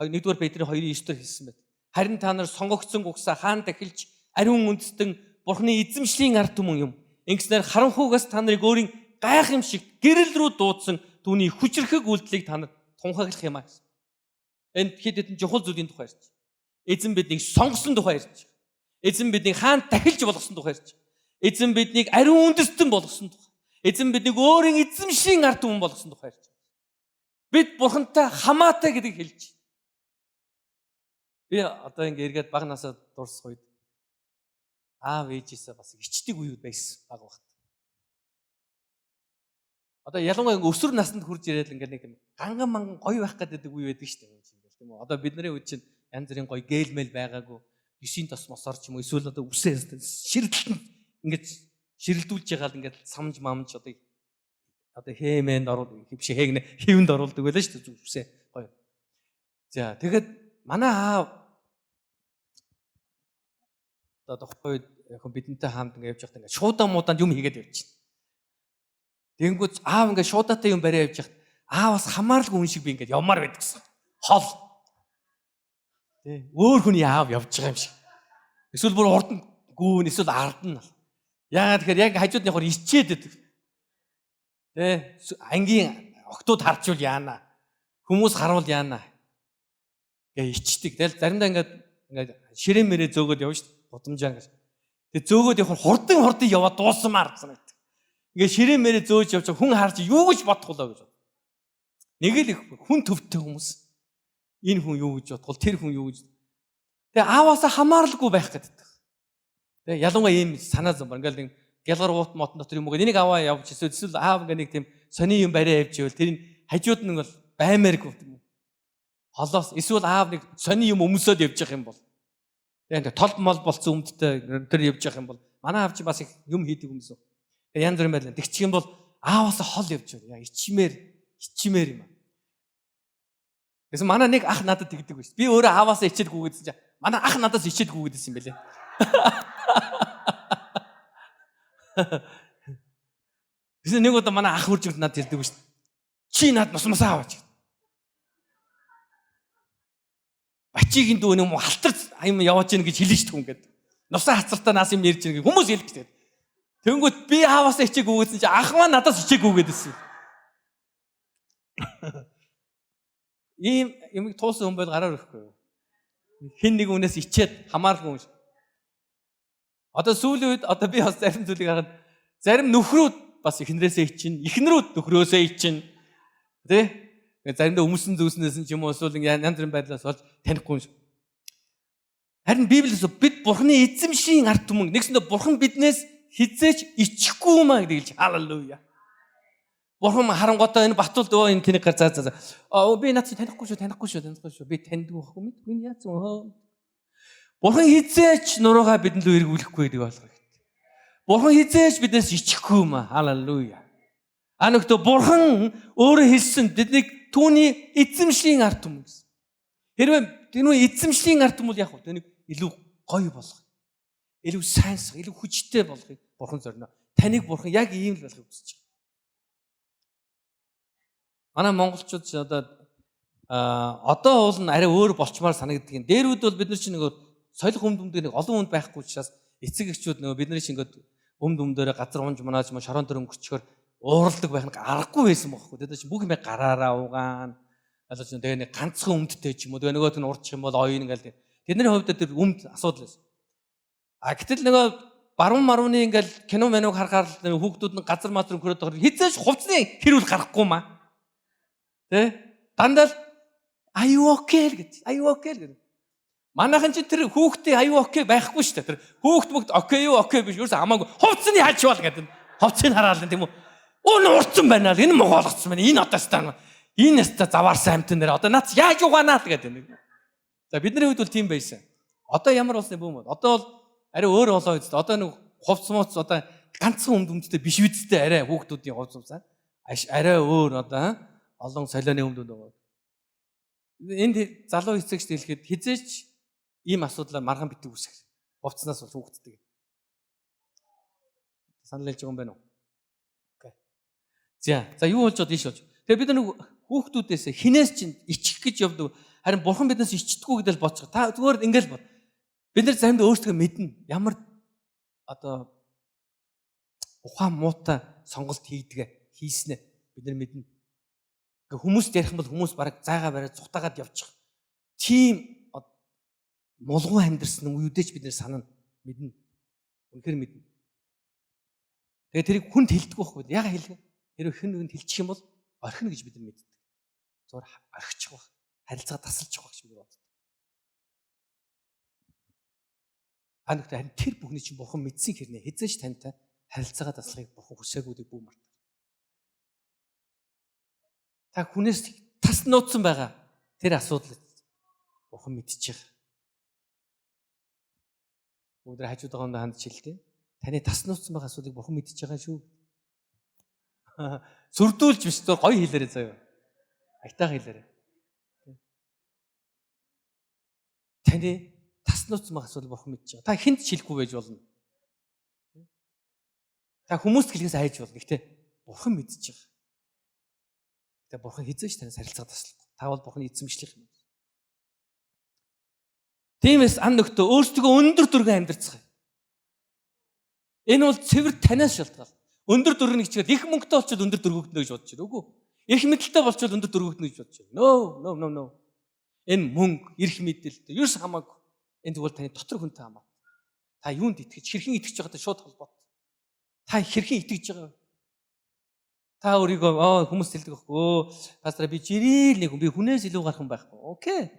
Нэгдүгээр Петрийн 2:9-дэр хэлсэн байна. Харин та нар сонгогдсон гугсаа хаан дахилж ариун үндэстэн Бурханы эзэмшлийн ард түмэн юм. Ингэснээр харанхуугаас та нарыг өөрийн гайхамшигт гэрэл рүү дуудсан түүний хүчрхэг үйлдэлийг та нар тунхаглах юм аа гэсэн. Энд хэд хэдэн чухал зүйлийн тухай ярьж. Эзэн биднийг сонгосон тухай ярьж. Эзэн биднийг хаан дахилж болгосон тухай ярьж. Эзэн биднийг ариун үндэстэн болгосон тухай. Эзэн биднийг өөрийн эзэмшлийн ард түмэн болгосон тухай ярьж. Бид Бурхантай хамаатай гэдгийг хэлж. Би одоо ингэ эргээд баг насаа дурсах үед аав ээжээсээ бас ичдэг үеуд байсан баг багт. Одоо ялангуяа өсвөр наснд хурж ирээд ингээд нэг ганган манган гоё байх гэдэг үе байдаг шүү дээ. Тийм үү? Одоо бидний үед чинь янз бүрийн гоё гэлмэл байгаагүй 9-ийн тос мосоор ч юм уу эсвэл одоо үсээ ширэлтэн ингээд ширэлдүүлж байгаа л ингээд самж мамж одоо одоо хэмээнд оруулах биш хэвэнд оруулдаг байлаа шүү дээ зүгсээ гоё. За тэгэхэд манай аав одоо тухайн үед яг бидэнтэй хамт ингээд явж байхдаа ингээд шуудаа муудаанд юм хийгээд явж байна. Тэнгүүд аав ингээд шуудаатай юм бариа явж байхад ааваас хамааралгүй хүн шиг би ингээд явмаар байдаг гэсэн. Хол. Тэ өөр хүний аав явж байгаа юм шиг. Эсвэл бүр урд нь гүүн эсвэл ард нь. Яагаад тэгэхээр яг хажууд нь явахаар ичээд байдаг. Тэ ангийн октод харчвал яана. Хүмүүс харуул яана. Гэ ичдэг. Тэгэл заримдаа ингээд ширээн мэрээ зөөгөөд явна шүү дээ. Гудамжаа гэж. Тэгээ зөөгөөд явахаар хурдан яваад дуусмаар санагдав. Ингээ ширээн мэрээ зөөж явж хүн харж юу гэж бодох вэ гэж. Нэг л хүн төвтэй хүмүүс. Энэ хүн юу гэж бодвол тэр хүн юу гэж. Тэгээ ааваасаа хамааралгүй байх гэдэг. Тэгээ ялангуяа ийм санаа зам бар. Ингээл нэг гялгар уут мотон дотор юм уу. Энийг аваа явж эсвэл аав ингээ нэг тийм сони юм бариа явж ивэл тэрийг хажууд нь бол баймааргүй юм. Холоос эсвэл аав нэг сони юм өмсөд явж явах юм бол. Тэгээ ингээ толд мол болцсон өмдтэй тэр явж явах юм бол манай аав чи бас их юм хийдэг хүмүүс. Тэгээ янз бүрийн байлаа. Тэгчих юм бол ааваасаа хол явж байгаа. Яа ичмээр юм аа. Гэсэн манай нэг ах надад тэгдэг байсан. Би өөрөө ааваасаа ичээд гүгэдсэн чинь манай ах надаас ичээд гүгэдсэн юм байлээ. Гэсэн нэг удаа манай ах үржигт надад хэлдэг байсан. Чи над нусмасаа аваач. Бачигийн дүү нэг халтар юм яваач гин гэж хэлж шүү дээ. Нусаа хацартаа нас юм ярьж гин хүмүүс хэлдэг тэгээд. Тэнгүүт би ааваасаа ичээг үгээсэн чи ах маань надаас ичээг үгээдсэн. Ийм юм туусан хүн бол гараар өрөхгүй. Хин нэг үнээс ичээд хамааргүй юм шиг. Одоо сүүлийн үед одоо би бас зарим зүйлийг хараад зарим нөхрүүд бас ихнэрээсээ ичин, ихнэрүүд нөхрөөсөө ичин. Тэ? Заримдаа өмсөн зүүснээс нь ч юм уу эсвэл янз бүрийн байдлаас болж танихгүй юм шиг. Харин Библиэс бид Бурхны эзэмшлийн ард түмэн нэгсэндээ Бурхан биднээс хизээч ичихгүй юм аа гэдэг л халелуя. Бурхан харангуйтай энэ батулд энэ тэнэг гар заа. Би наад чи танихгүй шүү. Би таньдаг байхгүй мэдгүй юм яац юм. Бурхан хизээч нуруугаа бидэнд л эргүүлэхгүй гэдэг болгоо гэдэг. Бурхан хизээч биднээс ичихгүй юм аа. Халелуя. Анагт Бурхан өөрөө хэлсэн биднийг түүний эзэмшлийн ард түмэн гэсэн. Хэрвээ түүний эзэмшлийн ард түмэн яг үүнийг илүү гоё болгох. Илүү сайнсах, илүү хүчтэй болгохыг Бурхан зорино. Таныг Бурхан яг ийм л болохыг хүсэж байна. Манай монголчууд ч одоо уул нь арай өөр болчмаар санагддаг. Дээрүүд бол бид нар чинь нөгөө соёлох өмдөмдөг нэг олон хүнд байхгүй учраас эцэг эхчүүд нөгөө бидний чинь ингээд өмдөмдөрөө газар унж манааж шорон дөр өнгөрчгөр ууралдаг байх нь аргагүй байсан байхгүй. Тэгээд чи бүх юм гараараа угаана. Алж тэгээ нэг ганцхан өмдтэй ч юм уу тэгээ нөгөөт нь урдчих юм бол оён ингээл тэдний хувьд тэр өмд асуудал байсан. Гэтэл нөгөө баруун марууны ингээл кино мануг харахаар хүүхдүүд нь газар матрын хүрээд байгаа хизээш хувцсны хэрүүл гарахгүй маа. Тэ? Дандаа аюу окей гэдэг. Манайхан чи тэр хүүхдээ аюу окей байхгүй шүү дээ. Тэр хүүхд мөгт окей юу окей биш ерөөсөө хамаагүй хувцсны хачвал гэдэг. Хувцсыг хараал тийм үү. Өө урдсан байна л энэ моголгоцсон байна. Энэ одоо стан энэ яста заваарсан амтэн дээр одоо наац яаж угаанаа л гэдэг. За бидний хувьд бол тийм байсан. Одоо ямар болсон юм бэ? Одоо бол арай өөр болоо үст. Одоо нэг хувц мууц одоо ганцхан өмдөмдтэй биш үсттэй арай хүүхдүүдийн хувц мууцаа. Арай өөр одоо олон солионы өмдөнд байгаа. Энд залуу эцэгч хэлэхэд хизээч ийм асуудлаар маргаан битгий үсэх. Хувцснаас бол хүүхдтэй. Санал хэлж байгаа юм байна уу? Окей. За юу болж бод ийш болж. Тэгээ бид нэг хүүхдүүдээс хинээс чинь ичих гэж явдаг. Харин Бурхан биднээс ичдэггүй гэдэл бодчих. Та зүгээр ингээл бод. Бид нар заримдаа өөрсдөө мэднэ. Ямар одоо ухаан муутай сонголт хийснэ бид нар мэднэ. Ингээ хүмүүст ярих юм бол хүмүүс бараг зайгаа бариад цутаагаад явчих. Тийм мулгуу амьдэрсэн үедээ ч бид нар санана мэднэ. Үнэхээр мэднэ. Тэгээ тэрийг хүнд хэлдэг байхгүй. Яга хэлэх вэ? Хэрвээ хэн нэгэнд хэлчих юм бол орхино гэж бид нар мэддэг. Зур орхичих баг. Харилцаа тасалчих баг гэж бид боддог. Харин тэр бүхний чинь Бурхан мэдсэн хэрнээ хэзээч тантай харилцаагаа таслахыг Бурхан хүсээгүүдийг бүү мартаа. Та хүнээс тас нууцсан байгаа тэр асуудал Бурхан мэдчих. Өдөр хажууд байгаа хүнд хандж хэлтэй. Таны тас нууцсан байгаа асуудыг Бурхан мэдчихэж байгаа шүү. Сүрдүүлж биш зөв гоё хэлээрээ заяа. Айтайхан хэлээрээ. Таны тас нууц мах асуудал бурхан мэдж байгаа. Та хүнд шилэхгүй байж болно. Та хүмүүст хэлхээс айж болно. Гэхдээ бурхан мэдж байгаа. Тэгээ бурхан хизээч танаас харилцаа таслахгүй. Та бол бурханы эзэмшлих юм. Тиймээс ан нөхдөө өөрсдөө өндөр дүргэн амьдарцгаая. Энэ бол цэвэр танаас шалтгаална. Өндөр дүргэн хичгээд их мөнгөтэй болчиход өндөр дүргэгдэнэ гэж бодож байна. Үгүй. Их мэдэлтэй болчиход өндөр дүргэгдэнэ гэж бодож байна. No. Энэ мөнгө, эрх мэдэл ерөөс хамаагүй. Энэ тэгвэл таны дотор хүнтэй хамаатай. Та юунд итгэж, хэрхэн итгэж байгаатай шууд холбоотой. Та хэрхэн итгэж байгаа вэ? Та өөрийгөө хүмүүс хэлдэг байхгүй. Пастор би жирийн нэг хүн, би хүнээс илүү гарах юм байхгүй. Окей.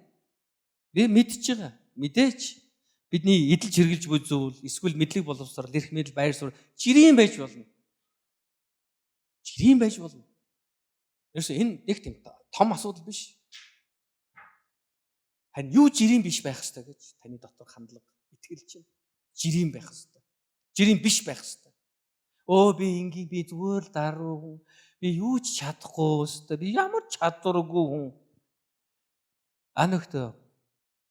Би мэдж байгаа. Мэдээч. Бидний эдэлж хэрглэж буй зүйл, эсвэл мэдлэг боловсрол, эрх мэдэл, байр суурь жирийн байж болно. Жирийн байж болно. Ерөөсөө энэ нэг тийм том асуудал биш. Харин юу жирийн биш байх ёстой гэж таны дотор хандлага, итгэл чинь жирийн байх ёстой. Жирийн биш байх ёстой. Би ингийн би зүгээр л даруу хүн. Би юу ч чадахгүй өстой. Би ямар чадваргүй хүн. Анөхтөө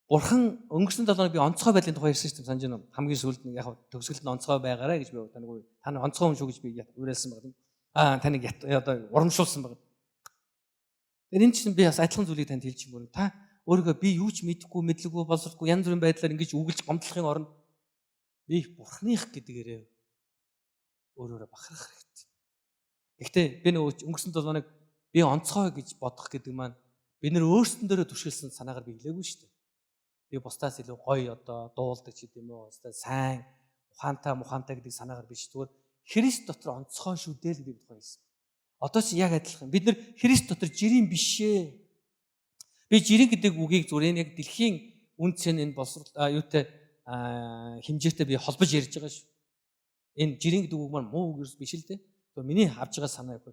бурхан өнгөрсөн 7 хоног би онцгой байдлын тухай ярьсан шүү дээ. Санаж байна уу? Хамгийн сүүлд нэг яг төгсгөлд нь онцгой байгаарай гэж би таныг та онцгой хүн шүү гэж би уриалсан байна. Таныг одоо урамшуулсан байна. Тэр энэ чинь би бас адилхан зүйлийг танд хэлж юм. Та өөрийгөө би юу ч мэдэхгүй, мэдлэггүй, боловсрохгүй янз бүрийн байдлаар ингэж үгэлж гомдлохын оронд би бурханых гэдгээрээ өөрөөрөө бахарах хэрэгтэй. Гэхдээ би нөгөө өнгөрсөн 7 хоног би онцгой гэж бодох гэдэг маань бид нэр өөрсдөн дээрээ түшгэлсэн санаагаар би хэлээгүй шүү дээ. Би бусдаас илүү гоё одоо дуулдаг ч гэдэм үү, сайн, ухаантай гэдэг санаагаар биш. Зүгээр Христ дотор онцгой шүү дээ л гэдэг тухай хэлсэн. Одоо чи яг адилхан. Бид нэр Христ дотор жирийн бишээ. Би жирийн гэдэг үгийг зүгээр яг дэлхийн үнд цэн энэ боловсрол юутай хэмжээтэй би холбож ярьж байгаа шүү. Энэ жирийн гэдэг үг маань муу үг биш л дээ. Тэгвэл миний авж байгаа санаа яг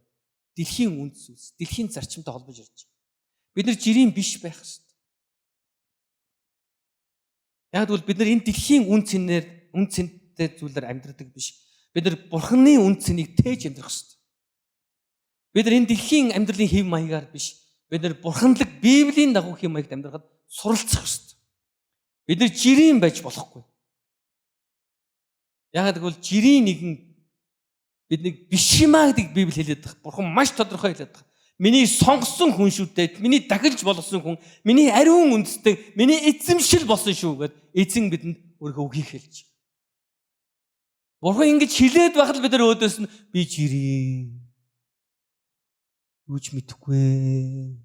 дэлхийн үнд зүйлс, дэлхийн зарчимтай холбож ярьж байгаа. Бид нар жирийн биш байх хэрэгтэй. Яг тэгвэл бид нар энэ дэлхийн үнд цэнтэй зүйлээр амьдрдаг биш. Бид нар бурханы үнд цэнийг тээж амьдрах хэрэгтэй. Бид нар энэ дэлхийн амьдралын хэв маягаар биш. Бид нар бурханлаг Библийн дагуу хэв маягт амьдрахад суралцах хэрэгтэй. Бид нар жирийн байж болохгүй. Яг тэгвэл жирийн нэгэн биднийг биш юмаа гэдэг Библи хэлээд байгаа. Бурхан маш тодорхой хэлээд байгаа. Миний сонгосон хүн шүү дээ. Миний дахилж болгосон хүн, миний ариун үндэстэн, миний эзэмшил болсон шүү гэд эзэн бидэнд өөрийнхөө үгийг хэлж. Бурхан ингэж хэлээд байхад бид нар өөдөөс нь би жирийн юуч мэдэхгүй.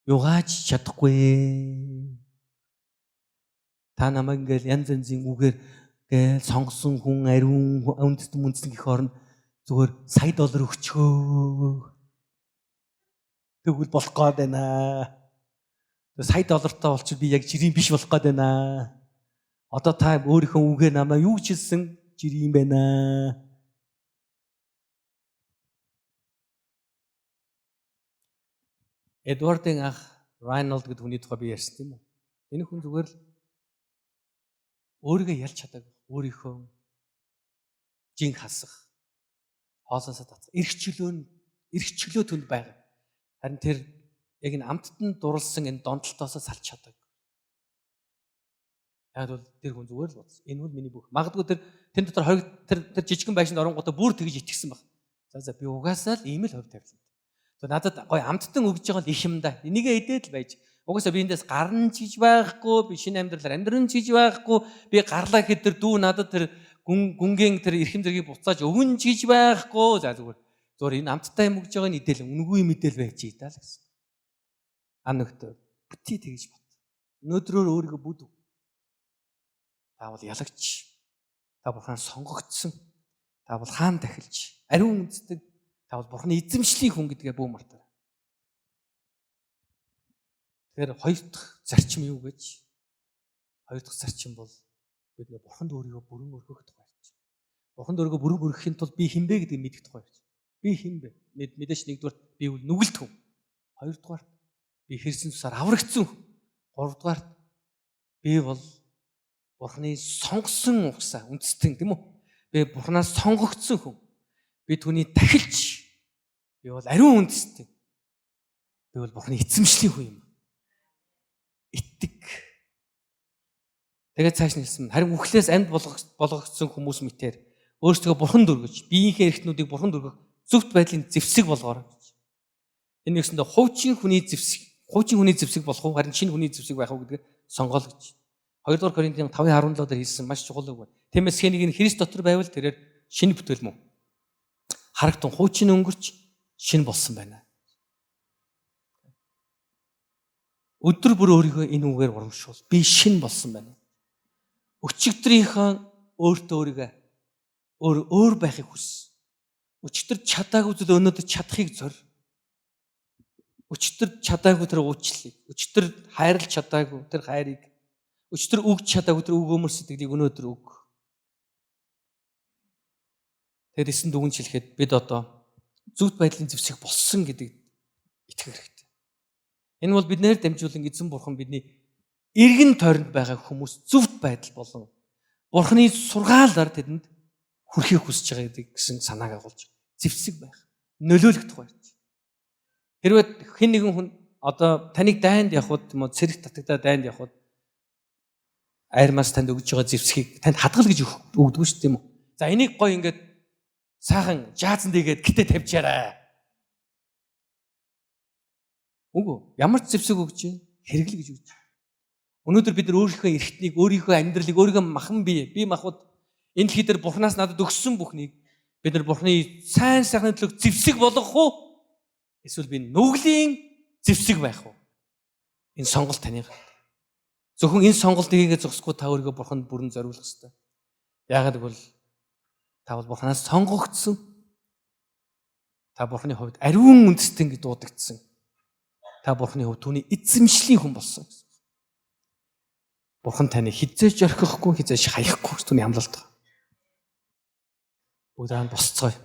Югаач чадахгүй. Та намайг ингээл янз янзын үгээр гээл сонгосон хүн ариун үндэстэн гэх орнд зүгээр сая доллар өгчөө. Тэгвэл болох гээд байна. Сая доллартай болчих би яг жирийн биш болох гээд байна. Одоо та өөрийнхөө үгээр намайг юу ч хэлсэн жирийн байна. Эдвардын ах Райнолд гэдэг хүний тухай би ярьсан тийм үү? Энэ хүн зүгээр л өөрийгөө ялж чадаагүй. Өөрийнхөө жин хасах, хоолоосоо татах, эрх чөлөө түнд байгаа. Харин тэр яг энэ амттанд дурлсан энэ донтолтоосоо салж чадаагүй. Яг бол тэр хүн зүгээр л бодсон. Энэ бол миний бүх. Магадгүй тэр дотор тэр жижигэн байшинд оронгуудаа бүр тэгж итгэсэн баг. За би угаасаа л ийм л хувь тавилан. То надад гоё амттан өгж байгаа л их юм да. Энийгээ идээд л байж. Угаасаа би эндээс гарна ч гэж байхгүй, би шинэ амьдралаар амьдрын ч гэж байхгүй. Би гарлаа гэхэд тэр дүү надад тэр гүнгийн тэр эрхэм зэргийг буцааж өгөн ч гэж байхгүй. За зүгээр энэ амттай юм өгж байгаа нь идэл үнгүй мэдээл байж ийдаа л гэсэн. Нөхдөө бити тэгж бод. Өнөөдрөөр өөрийгөө бүд. Та бол ялагч. Та бурханд сонгогдсон. Та бол хаан дахилж, ариун үндэстэн. Та бол бурханы эзэмшлийн хүн гэдгээ бүү мартаа. Тэгэхээр хоёр дахь зарчим юу гэж? Хоёр дахь зарчим бол бид нэ бурханд өөрийгөө бүрэн өргөх тухай ярьж байна. Бурханд өөрийгөө бүрэн өргөхийн тулд би хинбэ гэдгийг мэдэх тухай ярьж байна. Би хинбэ? Мэдээж нэгдүгээр би бол нүгэлт хүн. Хоёрдугаар би Христийн тусаар аврагдсан хүн. Гуравдугаар би бол бурханы сонгосон ухсаа үндэстэн тийм үү? Би бурханаас сонгогдсон хүн. Би түүний дахилч Би бол ариун үндэстэй. Би бол Бурхны эзэмшлийн хүн юм. Итдэг. Тэгээд цааш нэлсэн. Харин үхлээс амьд болгогдсон хүмүүс мэтэр өөрсдөө Бурхан дүргэж, биеийнхээ эрхтнүүдийг Бурхан дүргэх зөвхт байдлын зэвсэг болгоорой. Энэ нэгсэндээ хуучин хүний зэвсэг болох уу, харин шинэ хүний зэвсэг байх уу гэдгийг сонгоол гэж. 2 дугаар Коринтын 5:17 дээр хэлсэн маш чухал үг байна. Тиймээс хэнийг нь Христ дотор байвал тэрээр шинэ бүтээл мөн. Харагтун хуучин өнгөрч шинэ болсон байна. Өдөр бүр өөрийгөө энэ үгээр урамшуул. Би шинэ болсон байна. Өчигдрийнхаа өөртөө өөр байхыг хүс. Өчигдөр чадаагүй зүйл өнөөдөр чадахыг зор. Өчигдөр чадаагүй тэр уучлалыг, өчигдөр хайрлах чадаагүй тэр хайрыг, өчигдөр өгч чадаагүй тэр өгөөмөр сэтгэлийг өнөөдөр өг. Тэгээд эсэнд дүгнж хэлэхэд бид одоо зөвхт байдлын зэвсэг болсон гэдэгт итгэх хэрэгтэй. Энэ бол биднээр дамжуулан эзэн Бурхан бидний эргэн тойронд байгаа хүмүүс зөвхт байдал болон Бурханы сургаалаар тэдэнд хүрэхийг хүсэж байгаа гэсэн санааг агуулж зэвсэг байх, нөлөөлөх тухай. Хэрвээ хэн нэгэн хүн одоо таныг дайнд явахд юм уу, цэрэг татагдаа дайнд явахд айрмаас танд өгж байгаа зэвсгийг танд хадгал гэж өгдөг шүү дээ юм уу? За энийг гоё ингээд саахан жаазан дэгээд гэтээ тавьчаарай. Үгүй ямар ч зэвсэг өгч хэрэгэл гэж өгч. Өнөөдөр бид нар өөрийнхөө эрхтнийг, өөрийнхөө амьдралыг, өөрийнхөө махан бие, бие махбод энэ дэлхий дээр Бурханаас надад өгсөн бүхнийг бид нар Бурханы сайн сайхны төлөв зэвсэг болгох уу? Эсвэл би нүглийн зэвсэг байх уу? Энэ сонголт таны гарт. Зөвхөн энэ сонголтыг хийгээ зогсохгүй та өөрийгөө Бурханд бүрэн зориулах ёстой. Яагаад гэвэл та бол Бурханаас сонгогдсон. Та Бурханы хувьд ариун үндэстэн гэж дуудагдсан. Та Бурханы хувьд түүний эзэмшлийн хүн болсон гэсэн. Бурхан таны хизээж орхихгүй, хизээж хаяхгүй түүний амлалт. Бүгдээ босцгоё.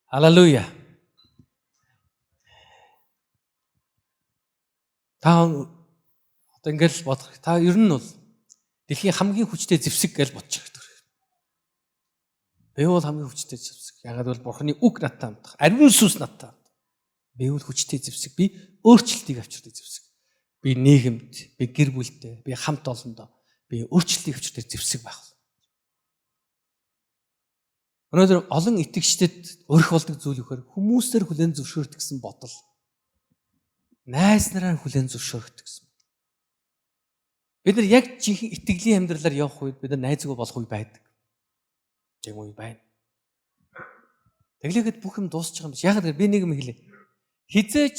Халелуя. Та одоо ингээл бодох. Та ер нь бол дэлхийн хамгийн хүчтэй зэвсэг гэж бодож байгаа. Би бол хамгийн хүчтэй зэвсэг. Ягаад гэвэл Бурханы үг надтай хамтах. Ариун сүнс надтай. Би бол хүчтэй зэвсэг. Би өөрчлөлтийг авчирдаг зэвсэг. Би нийгэмд, би гэр бүлдээ, би хамт олондоо би өөрчлөлтийг авчирдаг зэвсэг байх. Өнөөдөр олон итгэгчдэд өрх болдог зүйл өгөхөр хүмүүсээр хүлээн зөвшөөрдөг гэсэн бодол. Найз нараар хүлээн зөвшөөрдөг гэсэн. Бид нар яг жинхэнэ итгэлийн амьдралаар явах үед бид нар найзгүй болох үе байдаг. Тийм үе байна. Тэглээгээд бүх юм дуусчих юм биш. Яг л би нэг юм хэлээ. Хизээч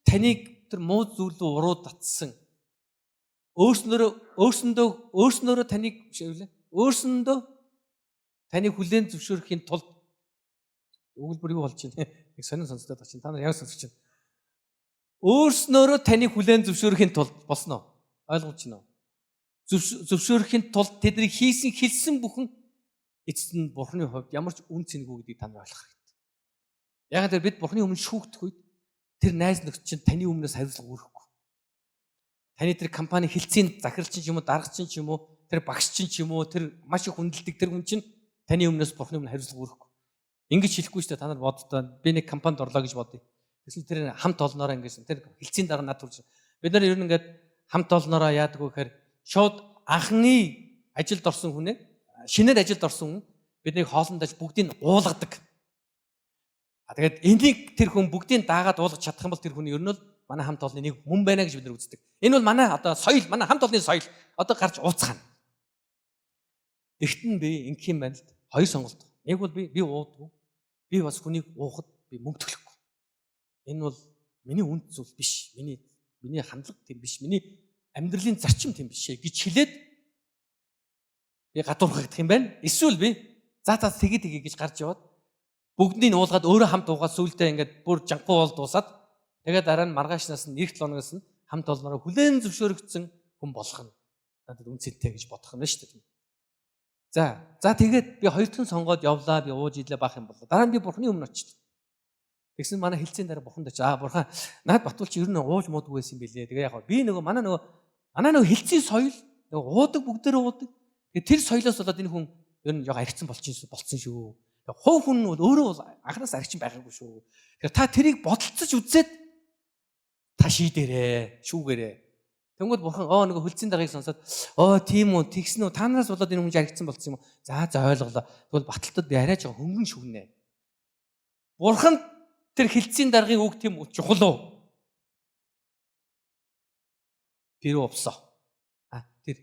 таныг тэр муу зүйл рүү уруу татсан. Өөрснөөрөө таныг биш үү? Өөрсөндөө таныг хүлээн зөвшөөрөхийн тулд өгүүлбэр юу болж байна? Нэг сонин сонсдод очив. Та нар яг сонсож байна. Өөрснөөрөө таныг хүлээн зөвшөөрөхийн тулд болсон уу? Ойлгож байна уу? Зөвшөөрөхийн тулд тэдний хэлсэн бүхэн эцэст нь Бурханы хувьд ямар ч үн цэнэгүй гэдгийг та нар ойлгох хэрэгтэй. Яг тэр бид Бурханы өмнө шүүгдэх үед тэр найз нөхд чинь таны өмнөөс хариуцлага өрөхгүй. Таны тэр компани хэлцийн захирал чинь ч юм уу, дарга чинь ч юм уу, тэр багш чинь ч юм уу, тэр маш их хүндэлдэг тэр хүн чинь таны өмнөөс Бурханы өмнө хариуцлага өрөхгүй. Ингэж хэлэхгүй шүү дээ. Та нар боддоо би нэг компанид орлоо гэж бодъё. Тэгсэн тэр хамт олноороо ингэсэн. Тэр хэлцийн дарга над төрж. Бид нар ер нь ингээд хамт олноороо яадаг вэ гэхээр шууд анхны ажилд орсон хүнээ шинээр ажилд орсон хүн биднийг хоолндож бүгдийг уулгадаг. Тэгээд энийг тэр хүн бүгдийг даагаад уулгаж чадах юм бол тэр хүн ер нь бол манай хамт олонны нэг мөн байна гэж бид нар үздэг. Энэ бол манай одоо соёл, манай хамт олонны соёл одоо гарч ууцгаана. Тэгтэн би ингэх юм байна л. Хоёр сонголт. Нэг бол би уудаггүй. Би бас хүнийг уухад би мөнгө төлөхгүй. Энэ бол миний үнд зүйл биш. Миний хандлага тийм биш. Миний амьдралын зарчим тийм биш гэж хэлээд би гадуурхах гэх юм байна. Эсвэл би за тэгээ гэж гарч яваад бүгднийг уулгаад өөрөө хамт уугаад сүултээ ингээд бүр жанхуу бол дуусаад тэгээд дараа нь маргаашнаас нь эх 7 хоногоос нь хамт олнороо хүлээн зөвшөөрөгдсөн хүн болох нь надад үнцэнтэй гэж бодох юм байна шүү дээ. За тэгээд би хоёр дахин сонгоод явлаа, би ууж идлээ баах юм болоо. Дараа нь би Бурханы өмнө очив. Тэгсэн манай хэлцээний дараа Бурханд очив. Бурхан наад Батул чи ер нь ууж муудгүй байсан юм билээ. Тэгээ яг би манай Анаа нөгөө хилцийн соёл нөгөө уудаг бүгдээрээ уудаг. Тэгээ тэр соёлоос болоод энэ хүн ер нь яг аригцсан болцсон шүү. Тэгээ хувь хүн бол өөрөө бол анханаас аригчин байгаагүй шүү. Тэгэхээр та тэрийг бодолцож үзээд та шийдээрээ, шүүгээрээ. Тэнгүүд бурхан нөгөө хөлцийн даргаыг сонсоод тийм үү, тэгсэн үү, та нараас болоод энэ хүн аригцсан болцсон юм уу? За ойлголоо. Тэгвэл баталтад яриач хөнгөн шүгнэ. Бурхан тэр хилцийн даргыг үг тийм чухал уу? Тэр увсаа. Тэр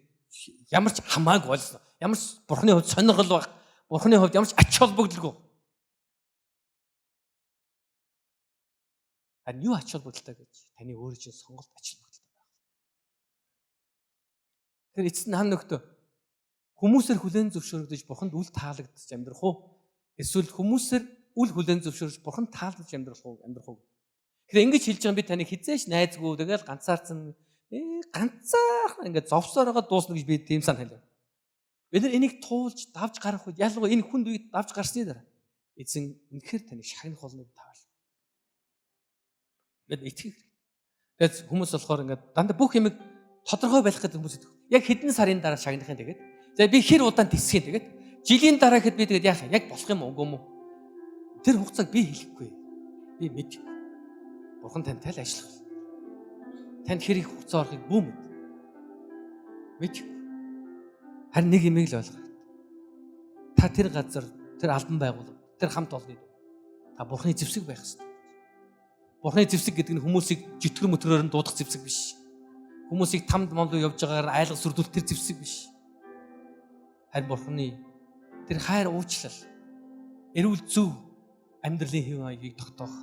ямар ч хамаагүй болсон. Ямар ч бурханы хувьд сонирхол баг. Бурханы хувьд ямар ч ач холбогдолгүй. Харин юу ач холбогдолтой гэж таны өөрөө чинь сонголт ач холбогдолтой байна. Тэр эцэст нь хам нөхдөд хүмүүсээр хүлээн зөвшөөрөгдөж бурханд үл таалагдж амьдрах уу? Эсвэл хүмүүсээр үл хүлээн зөвшөөрж бурханд таалагдж амьдрах уу? Тэгэхээр ингэж хэлж байгаа би таныг хизээш найзгүй тэгэл ганцаарцсан ганцаархан ингээд зовсоор байгаа дуусна гэж би тийм санаа хэлв. Бид нар энийг туулж давж гарах үед ялангуяа энэ хүнд үед давж гарсны дараа эзэн үнэхээр таныг шахнах болно гэж таавал. Бид итгэх. Тэгээд хүмүүс болохоор ингээд дандаа бүх юмыг тодорхой байх гэдэг хүмүүс идэг. Яг хэдэн сарын дараа шагнахын тэгээд. За би хэр удаан тисхийн тэгээд. Жилийн дараа гэхэд би тэгээд яах юм? Яг болох юм уу үгүй юу? Тэр хугацааг би хэлэхгүй. Би мэдэхгүй. Бурхан тантай л ажиллах. Танд хэрэг хугацаа орохыг бүү мэдэхгүй. Харин нэг юмыг л ойлгоо. Та тэр газар, тэр албан байгууллага, тэр хамт олонны та бурханы зэвсэг байх ёстой. Бурханы зэвсэг гэдэг нь хүмүүсийг житгэр мөтрөөр нь дуудах зэвсэг биш. Хүмүүсийг тамд момдоо явж байгаагаар айлга сүрдүүлэх тэр зэвсэг биш. Харин бурханы тэр хайр уучлал, эрүүл зөв амьдралын хэв маягийг тогтоох,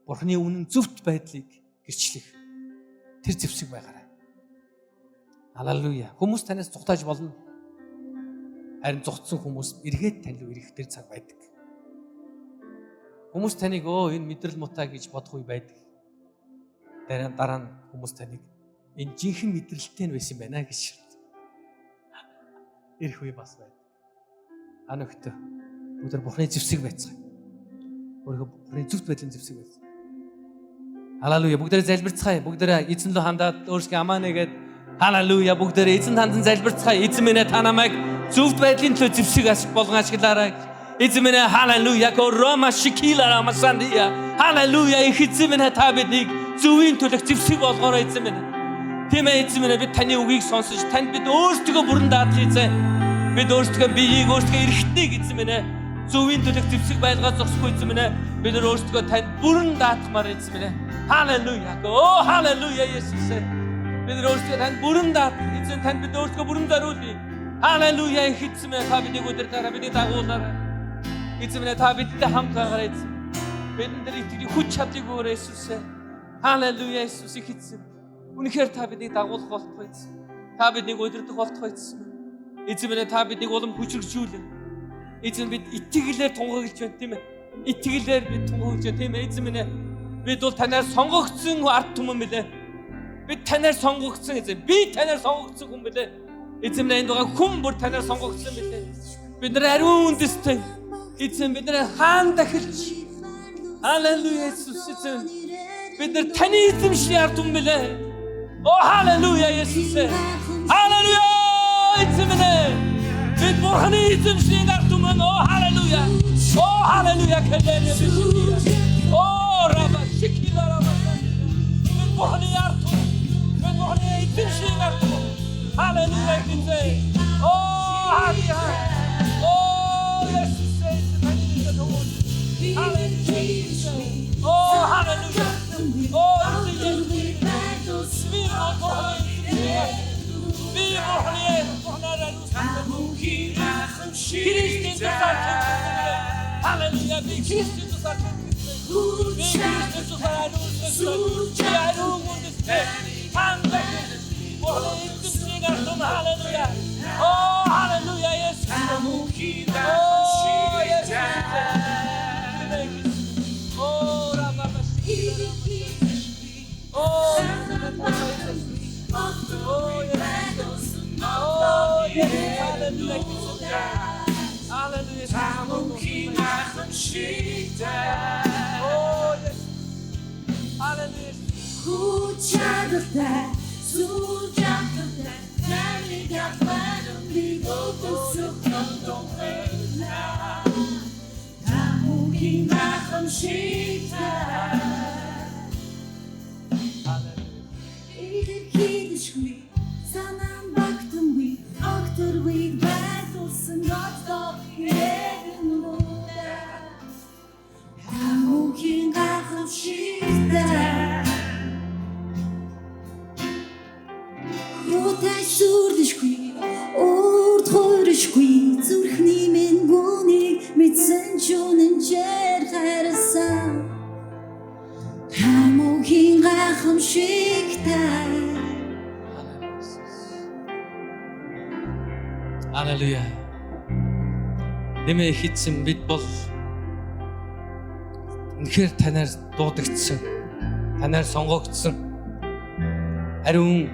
бурханы үнэн зөвхт байдлыг гэрчлэх тэр зэвсэг байгаарай. Халелуя. Хүмүүс танаас зугатааж болно. Харин зугтсан хүмүүс эргээд тань руу ирэх тэр цаг байдаг. Хүмүүс таныг энэ мэдрэл мутаа гэж бодох үе байдаг. Дараа нь хүмүүс таныг энэ жинхэнэ мэдрэлтэй нь байсан байна гэж ирэх үе бас байдаг. Анохтой бүгд бурхны зэвсэг байцгаая. Өөрийнхөө бурхны зөвхт байдлын зэвсэг байцгаая. Халелуя. Бүгдээ залбирцгаая. Бүгдээ эзэн рүү хандаад өөрсдөө амаа нэгээд халелуя. Бүгдээ эзэн тандан залбирцгаая. Эзэн минь та намайг зөвхт байдлын төлөө зэвсэг болгон ашиглаарай. Эзэн минь халелуя. Рома шикилара масандия. Халелуя. Эзэн минь та биднийг зөвийн төлөх зэвсэг болгоорой эзэн минь. Тийм ээ эзэн минь бид таны үгийг сонсож танд бид өөрсдөө бүрэн даатгий зэ. Бид өөрсдөө биеийг өөрсдөө эрхтнийг эзэн минь зөвийн төлөх зэвсэг байлгаа зогсохгүй эзэн минь. Бид өөрсдөө танд бүрэн даатгмаар эзэн минь. Халелуя. Халелуя Есүс. Бид өөрсдөө танд бүрэн даат. Эзэн танд бид өөрсдөө бүрэн даруулъя. Халелуя эзэн минь та бидний өдөр дараа бидний дагуулаарай. Эзэн минь та бидтэй хамт байгаарай эзэн. Бидний дээр итгэлийн хүч чадлыг өгөөрэй Есүс. Халелуя Есүс эзэн. Үнэхээр та биднийг дагуулах болтугай эзэн. Та биднийг удирдах болтугай эзэн. Эзэн минь та биднийг улам хүчрхжүүлэн. Эзэн бид итгэлээр тунхаглаж байна тийм ээ. Итгэлээр бид тунхаглаж байна тийм ээ эзэн минь. Бид бол танаар сонгогдсон ард түмэн билээ. Бид танаар сонгогдсон эзэн. Би танаар сонгогдсон хүн билээ. Эзэн минь энд байгаа хүн бүр танаар сонгогдсон билээ. Бид нар ариун үндэстэй. Эзэн бид нар хаан дахилж. Халелуя Есүс эзэн. Бид нар таны эзэмшлийн ард түмэн билээ. Халелуя Есүс. Халелуя эзэн минь. Бид бурханы эзэмшлийн ард түмэн. Халелуя. Халелуя кэлэнэ бишия. Раба шикилара маса. Бид бурханы ард түмэн. Бид бурханы эзэмшлийн ард түмэн. Халелуя эзэн. Халелуя. Есүс эзэн тань. Халелуя. Халелуя. Halleluja, vi Kristus har kommit. Vi Kristus har rustat. Vi är understöd. Handlar våra ytterligare som halleluja. Halleluja, Jesus. Halleluja. Аллилуйя. Нэмээ хийсэн бид бол үнэхээр танаар дуудагдсан, танаар сонгогдсон ариун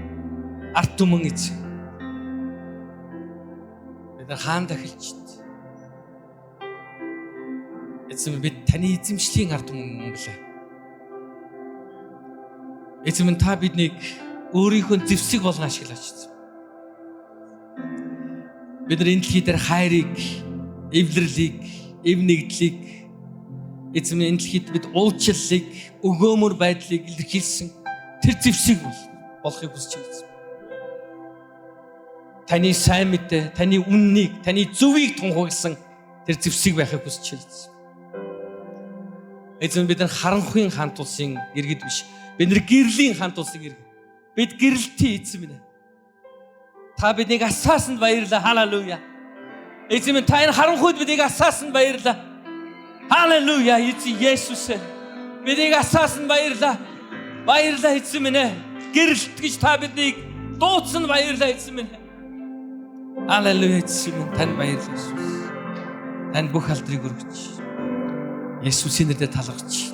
арт түмэн эзэн. Бид хаан дахилж эзэн бид таны эзэмшлийн арт түмэн билээ. Эзэн та биднийг өөрийнхөө зэвсэг болгон ашиглаач. Бид нар энэ дэлхий дээр хайрыг, эвлэрлийг, эв нэгдлийг, эзэн энэ дэлхийд бид уучлалыг, өгөөмөр байдлыг илэрхийлсэн тэр зэвсэг болохыг хүсэж байна. Таны сайн мэдээ, таны үннийг, таны зөвийг тунхагласан тэр зэвсэг байхыг хүсэж байна. Эзэн бид нар харанхуйн хаант улсын иргэд биш. Бид нар гэрлийн хаант улсын иргэд. Бид гэрэлтийн эзэн минь. Та биднийг асаасанд баярлалаа. Халелуя. Эзэн минь та энэ харанхуйд биднийг асаасанд баярлалаа. Халелуя. Эзэн Есүс. Биднийг асаасанд баярлалаа. Баярлалаа эзэн минь. Гэрэлт гэж та биднийг дуудсан баярлалаа эзэн минь. Халелуя эзэн минь танд баярлалаа Есүс. Танд бүх алдрыг өргөж. Есүсийн нэрээр талархаж.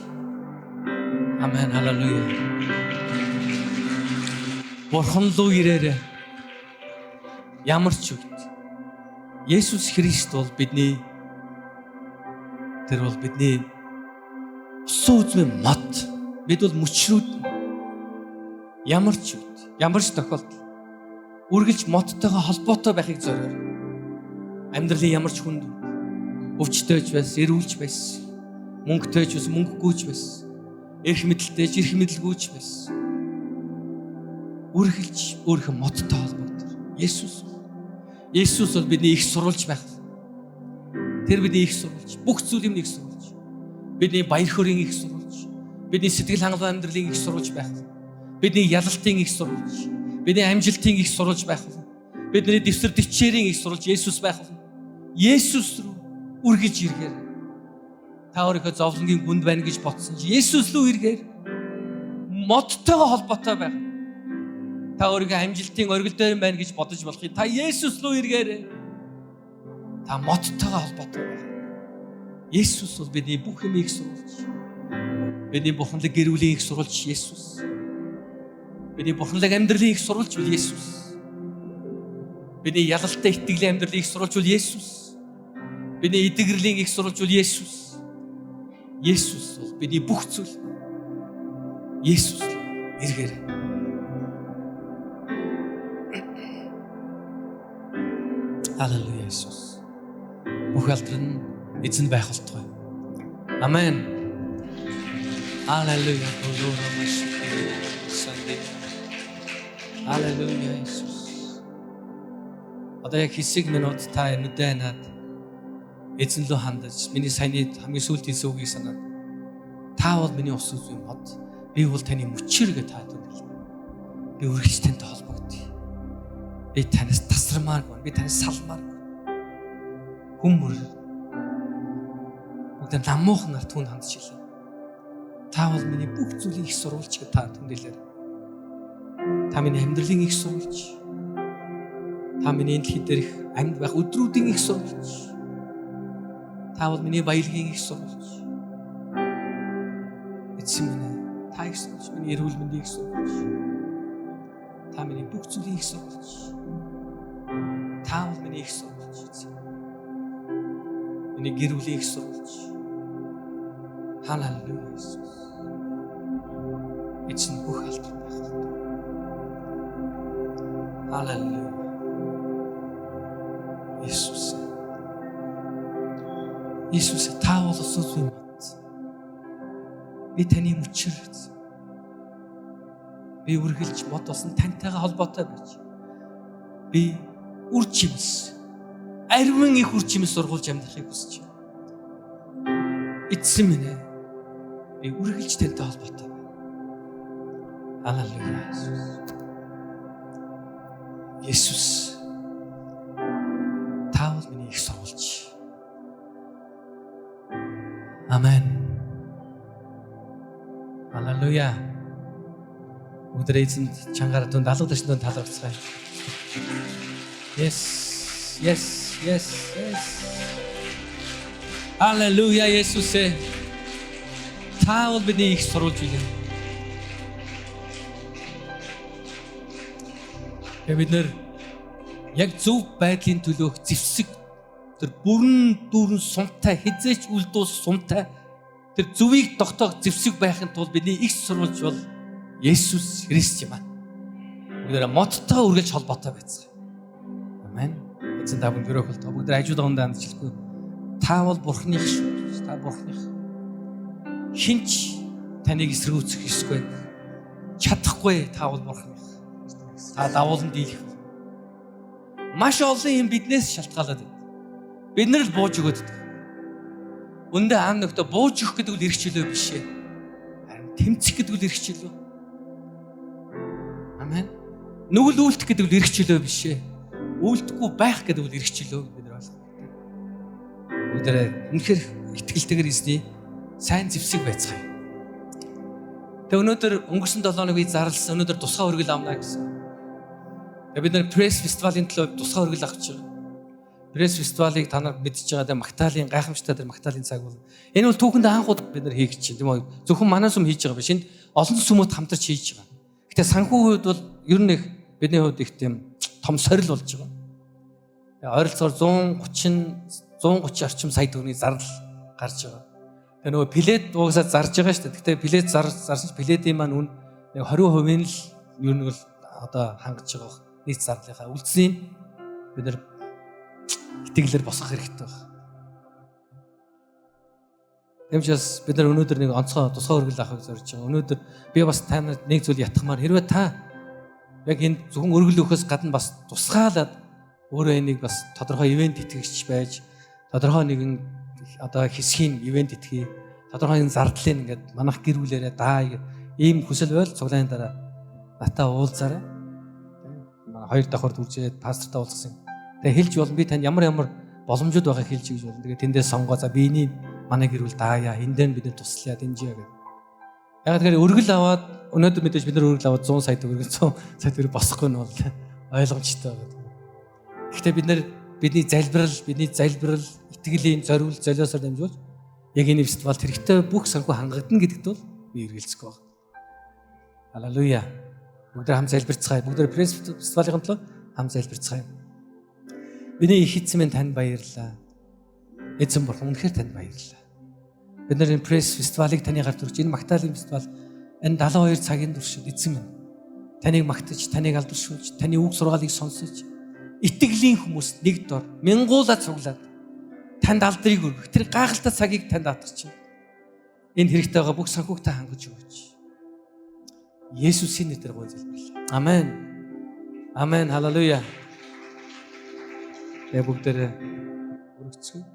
Амен. Халелуя. Бурхан руу ирээрэй. Ямар ч үед Есүс Христ бол бидний усан үзмийн мод. Бид бол мөчрүүд. Ямар ч үед, ямар ч тохиолдолд үргэлж модтойгоо холбоотой байхыг зориор. Амьдралын ямар ч хүнд өвчтөйж байс, эрүүлж байс, мөнгөтэйж байс, мөнгөгүйж байс, эрх мэдэлтэйж, эрх мэдэлгүйж байс. Үргэлж өөрийнхөө модтой холбоотой. Есүс бол бидний их сурвалж байх. Тэр бидний их сурвалж, бүх зүйлийн их сурвалж. Бидний баяр хөөрийн их сурвалж, бидний сэтгэл хангалуун амьдралын их сурвалж байх. Бидний ялалтын их сурвалж, бидний амжилтын их сурвалж байх. Бидний дэвсэр дэвчээрийн их сурвалж Есүс байх. Есүс рүү үргэлж иргээр. Та өөрийнхөө зовлонгийн гүнд байна гэж бодсон чи Есүс рүү иргээр. Модтойгоо холбоотой байх. Та өөрийнхөө амжилтын оргил дээр байна гэж бодож болохыг та Есүс рүү иргээрэй. Та модтойгоо холбоотой байх. Есүс бол бидний бүх юмыг сурвалж. Бидний бурханлаг гэр бүлийн их сурвалж Есүс. Бидний бурханлаг амьдралын их сурвалж бол Есүс. Бидний ялалтай итгэлийн амьдралын их сурвалж бол Есүс. Бидний эдгэрлийн их сурвалж бол Есүс. Есүс бол бидний бүх зүйл. Есүс иргээрэй. Аллилуйя Есүс. Бүх алдар нь эзэн байх болтугай. Амен. Аллилуйя. Аллилуйя Есүс. Одоо яг хэсэг минут та нүдэ наад эзэн рүү хандаж миний саяны хамгийн сүүлтийн үгийг санаад та бол миний ус үзмийн мод. Би бол таны мөчөр гэж таад үнэлээ. Би үргэлж тантай холбогдъё. Би танаас тасрамааргүй, би танаас салмааргүй. Хүмүүр бүгд намуух нарт түн хандж илээ. Та бол миний бүх зүйлийн их сурвалж гэж та түнэлээ. Та миний амьдралын их сурвалж. Та миний энэ дэлхий дээрх амьд байх өдрүүдийн их сурвалж. Та бол миний баялагын их сурвалж. Эцэг минь та их сурвалж, миний эрүүл мэндийн их сурвалж. Та миний бүх зүйлийн их сурвалж. Та бол миний их сурвалж эзэн. Миний гэр бүлийн их сурвалж. Халелуя Есүс. Эзэн бүх алдар байх. Халелуя. Есүс. Есүс та бол өсөж юм. Би таны мөчөр. Би үргэлж бод болсон таньтайгаа холбоотой байж. Би үр жимс. Ариун их үр жимс сургуулж амьдрахыг хүсэж байна. Эцэг минь ээ. Би үргэлж тантай холбоотой байна. Халелуя. Есүс. Та бол миний их сургуулж. Амен. Халелуя. Өдрөө эзэнд чангаар дунд алга дэшнөд талархацгаая. Yes. Халелуя Есүс. Та бол бидний их сурвалж байна. Бид нэр яг зөв байдлын төлөөх зэвсэг тэр бүрэн дүүрэн сумтай хизээч үлдүүс сумтай тэр зөвийг тогтоох зэвсэг байхын тулд бидний их сурвалж бол Есүс Христ юм аа. Бүгдээ моттой үргэлж холбоотой байцгаая. Амен. Эцэн та бүхэн өрөөх болтоо. Бүгдээ хажууд хондоо амжилтгүй. Та бол Бурхны их шүү. Та Бурхны. Хинч таныг эсэргүүцэх ёсгүй. Чадахгүй та бол Бурхны. Та давуулан дийлэх. Маш олон юм биднээс шалтгаалаад байна. Бид нар л бууж өгöd. Өндөө аав нөхдөд бууж өгөх гэдэг үл эрхчлөө биш ээ. Харин тэмцэх гэдэг үл эрхчлөө. Амен. Нүгэл үйлдэх гэдэг үл эрхчлөө биш ээ. Үйлдэхгүй байх гэдэг үл эрхчлөө бид нар ойлгох. Бүгдээ үнэхээр итгэлтэйгээр эзний сайн зэвсэг байцгаая. Тэг өнөөдөр өнгөрсөн 7 хоног би зарласан. Өнөөдөр тусгай өргөл авна гэсэн. Бид нар пресс фестивалийн төлөө тусгай өргөл авч байгаа. Пресс фестивалыг та нар мэдчихэж байгаа даа Магдалины гайхамшигтай тэр Магдалины цаг бол. Энэ бол түүхэнд анхуд бид нар хийх чинь тийм үү? Зөвхөн манаас юм хийж байгаа биш. Энд олон сүмөд хамтарч хийж байгаа. Гэтэ санхүү хувьд бол ер нь их бидний хувьд их тийм том сорил болж байгаа. Ойролцоогоор 130 орчим сая төгрөгийн зардал гарч байгаа. Тэгээ нөгөө плед уусаа зарж байгаа шүү дээ. Гэтэ плед зарсан ч пледийн маань үн 20% нь л ер нь бол одоо хангаж байгаа. Нийт зардлынхаа үлдсэнийг бид нар итгэлээр босгох хэрэгтэй байна.Эмчээс бид нар өнөөдөр нэг онцгой тусгай өргөл авахыг зорж байгаа. Өнөөдөр би бас та нарт нэг зүйл ятгахмаар хэрвээ та яг энэ зөвхөн өргөл өгөхөөс гадна бас тусгаалаад өөрөө энийг бас тодорхой ивент итгэгч байж тодорхой нэгэн одоо хэсгийн ивент итгэе. Тодорхой нэгэн зардлын ингээд манах гэр бүлээрээ даа ийм хүсэл байл цуглааны дараа натаа уулзаарай. Хоёр давхар дүржээд пастортай уулзсан. Тэгээ хэлж болно би танд ямар боломжууд байгааг хэлж гэж болно. Тэгээ тэндээс сонгоо за би энийг манай гэр бүл даая. Энд дээр бид туслая дэмжиж гэдэг. Яг тэгэхээр өргөл аваад өнөөдөр мэдээж бид нар өргөл аваад 100 сая төгрөг 100 сая төгрөг босхгүй нь бол ойлгомжтой байна. Гэхдээ бид нар бидний залбирал, итгэлийн зориул золиосоор дамжуулж яг энэ фестивалд хэрэгтэй бүх санхүү хангагдана гэдэгт бол би эргэлзэх байна. Халелуя. Бүгд хамт залбирцгаая. Бүгд пресс фестивалийн төлөө хамт залбирцгаая. Бидний их эзэн минь танд баярлалаа. Эзэн бурхан үнэхээр танд баярлалаа. Бид нар энэ пресс фестивалыг таны гарт үрж энэ Магдалины фестивал энэ 72 цагийн туршид эзэн минь таныг магтаж, таныг алдаршуулж, таны үг сургаалыг сонсож итгэлийн хүмүүс нэг дор мянгуулаа цуглаад танд алдрыг өргөх. Тэр гайхалтай цагийг танд атарч. Энэ хэрэгтэй байгаа бүх санхүүгтээ хангаж өгөөч. Есүсийн нэрээр гоо залбирлаа. Амен. Амен. Халелуя. Бүгдээрээ өргөцгөө.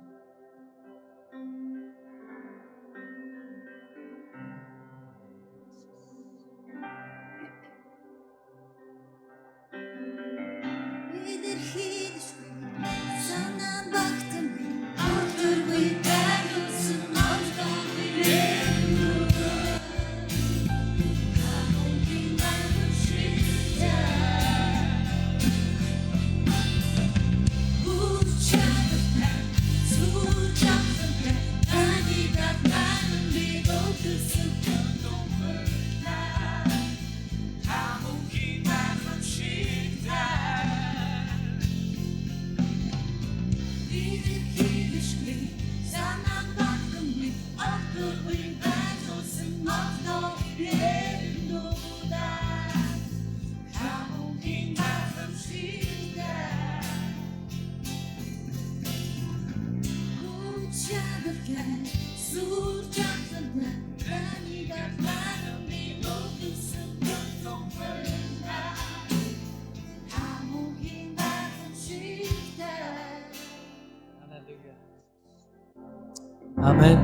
Амен.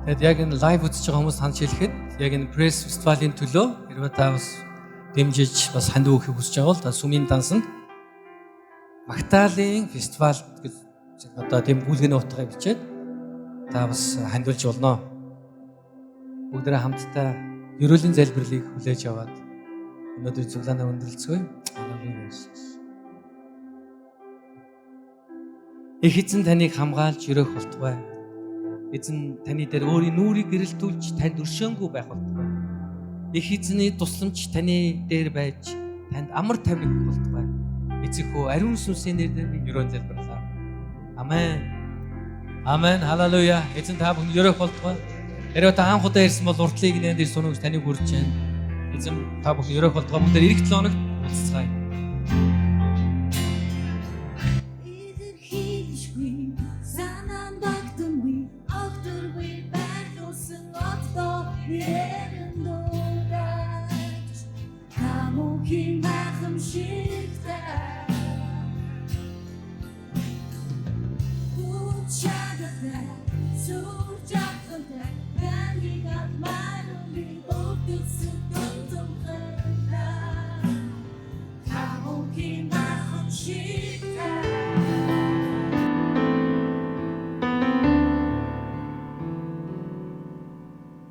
Тэгэд яг энэ лайв үзэж байгаа хүмүүс санаж хэлэхэд яг энэ пресс фестивалийн төлөө хэрвээ та бас дэмжиж бас ханд өгөхийг хүсэж байгаа бол та сүмийн дансанд Магдалины фестивал гэж одоо тийм бүлгэний утгыг бичээд та бас хандуулж болно. Бүгдээ хамтдаа ерөөлийн залбирлыг хүлээж аваад өнөөдөр цуглаанаа өндөрлцгөөе. Аллилуйя Иесус. Их эзэн таныг хамгаалж өрөөх болтугай. Эзэн таны дээр өөрийн нүрийг гэрэлтүүлж танд өршөөнгүй байх болтугай. Их эзний тусламж таны дээр байж танд амар тайвныг болтугай. Эцэгхүү ариун сүнсийн нэрээр би өрөөн залбирлаа. Амен. Амен. Халелуя. Эзэн та бүхэн өрөөх болтугай. Хэрвээ та анх удаа ирсэн бол уртлыг нэн дээр сунагч таныг хүрч байна. Эзэн та бүхэн өрөөх болтугай. Бүгд ирэх 7 хоногт уулзцгаая. So, just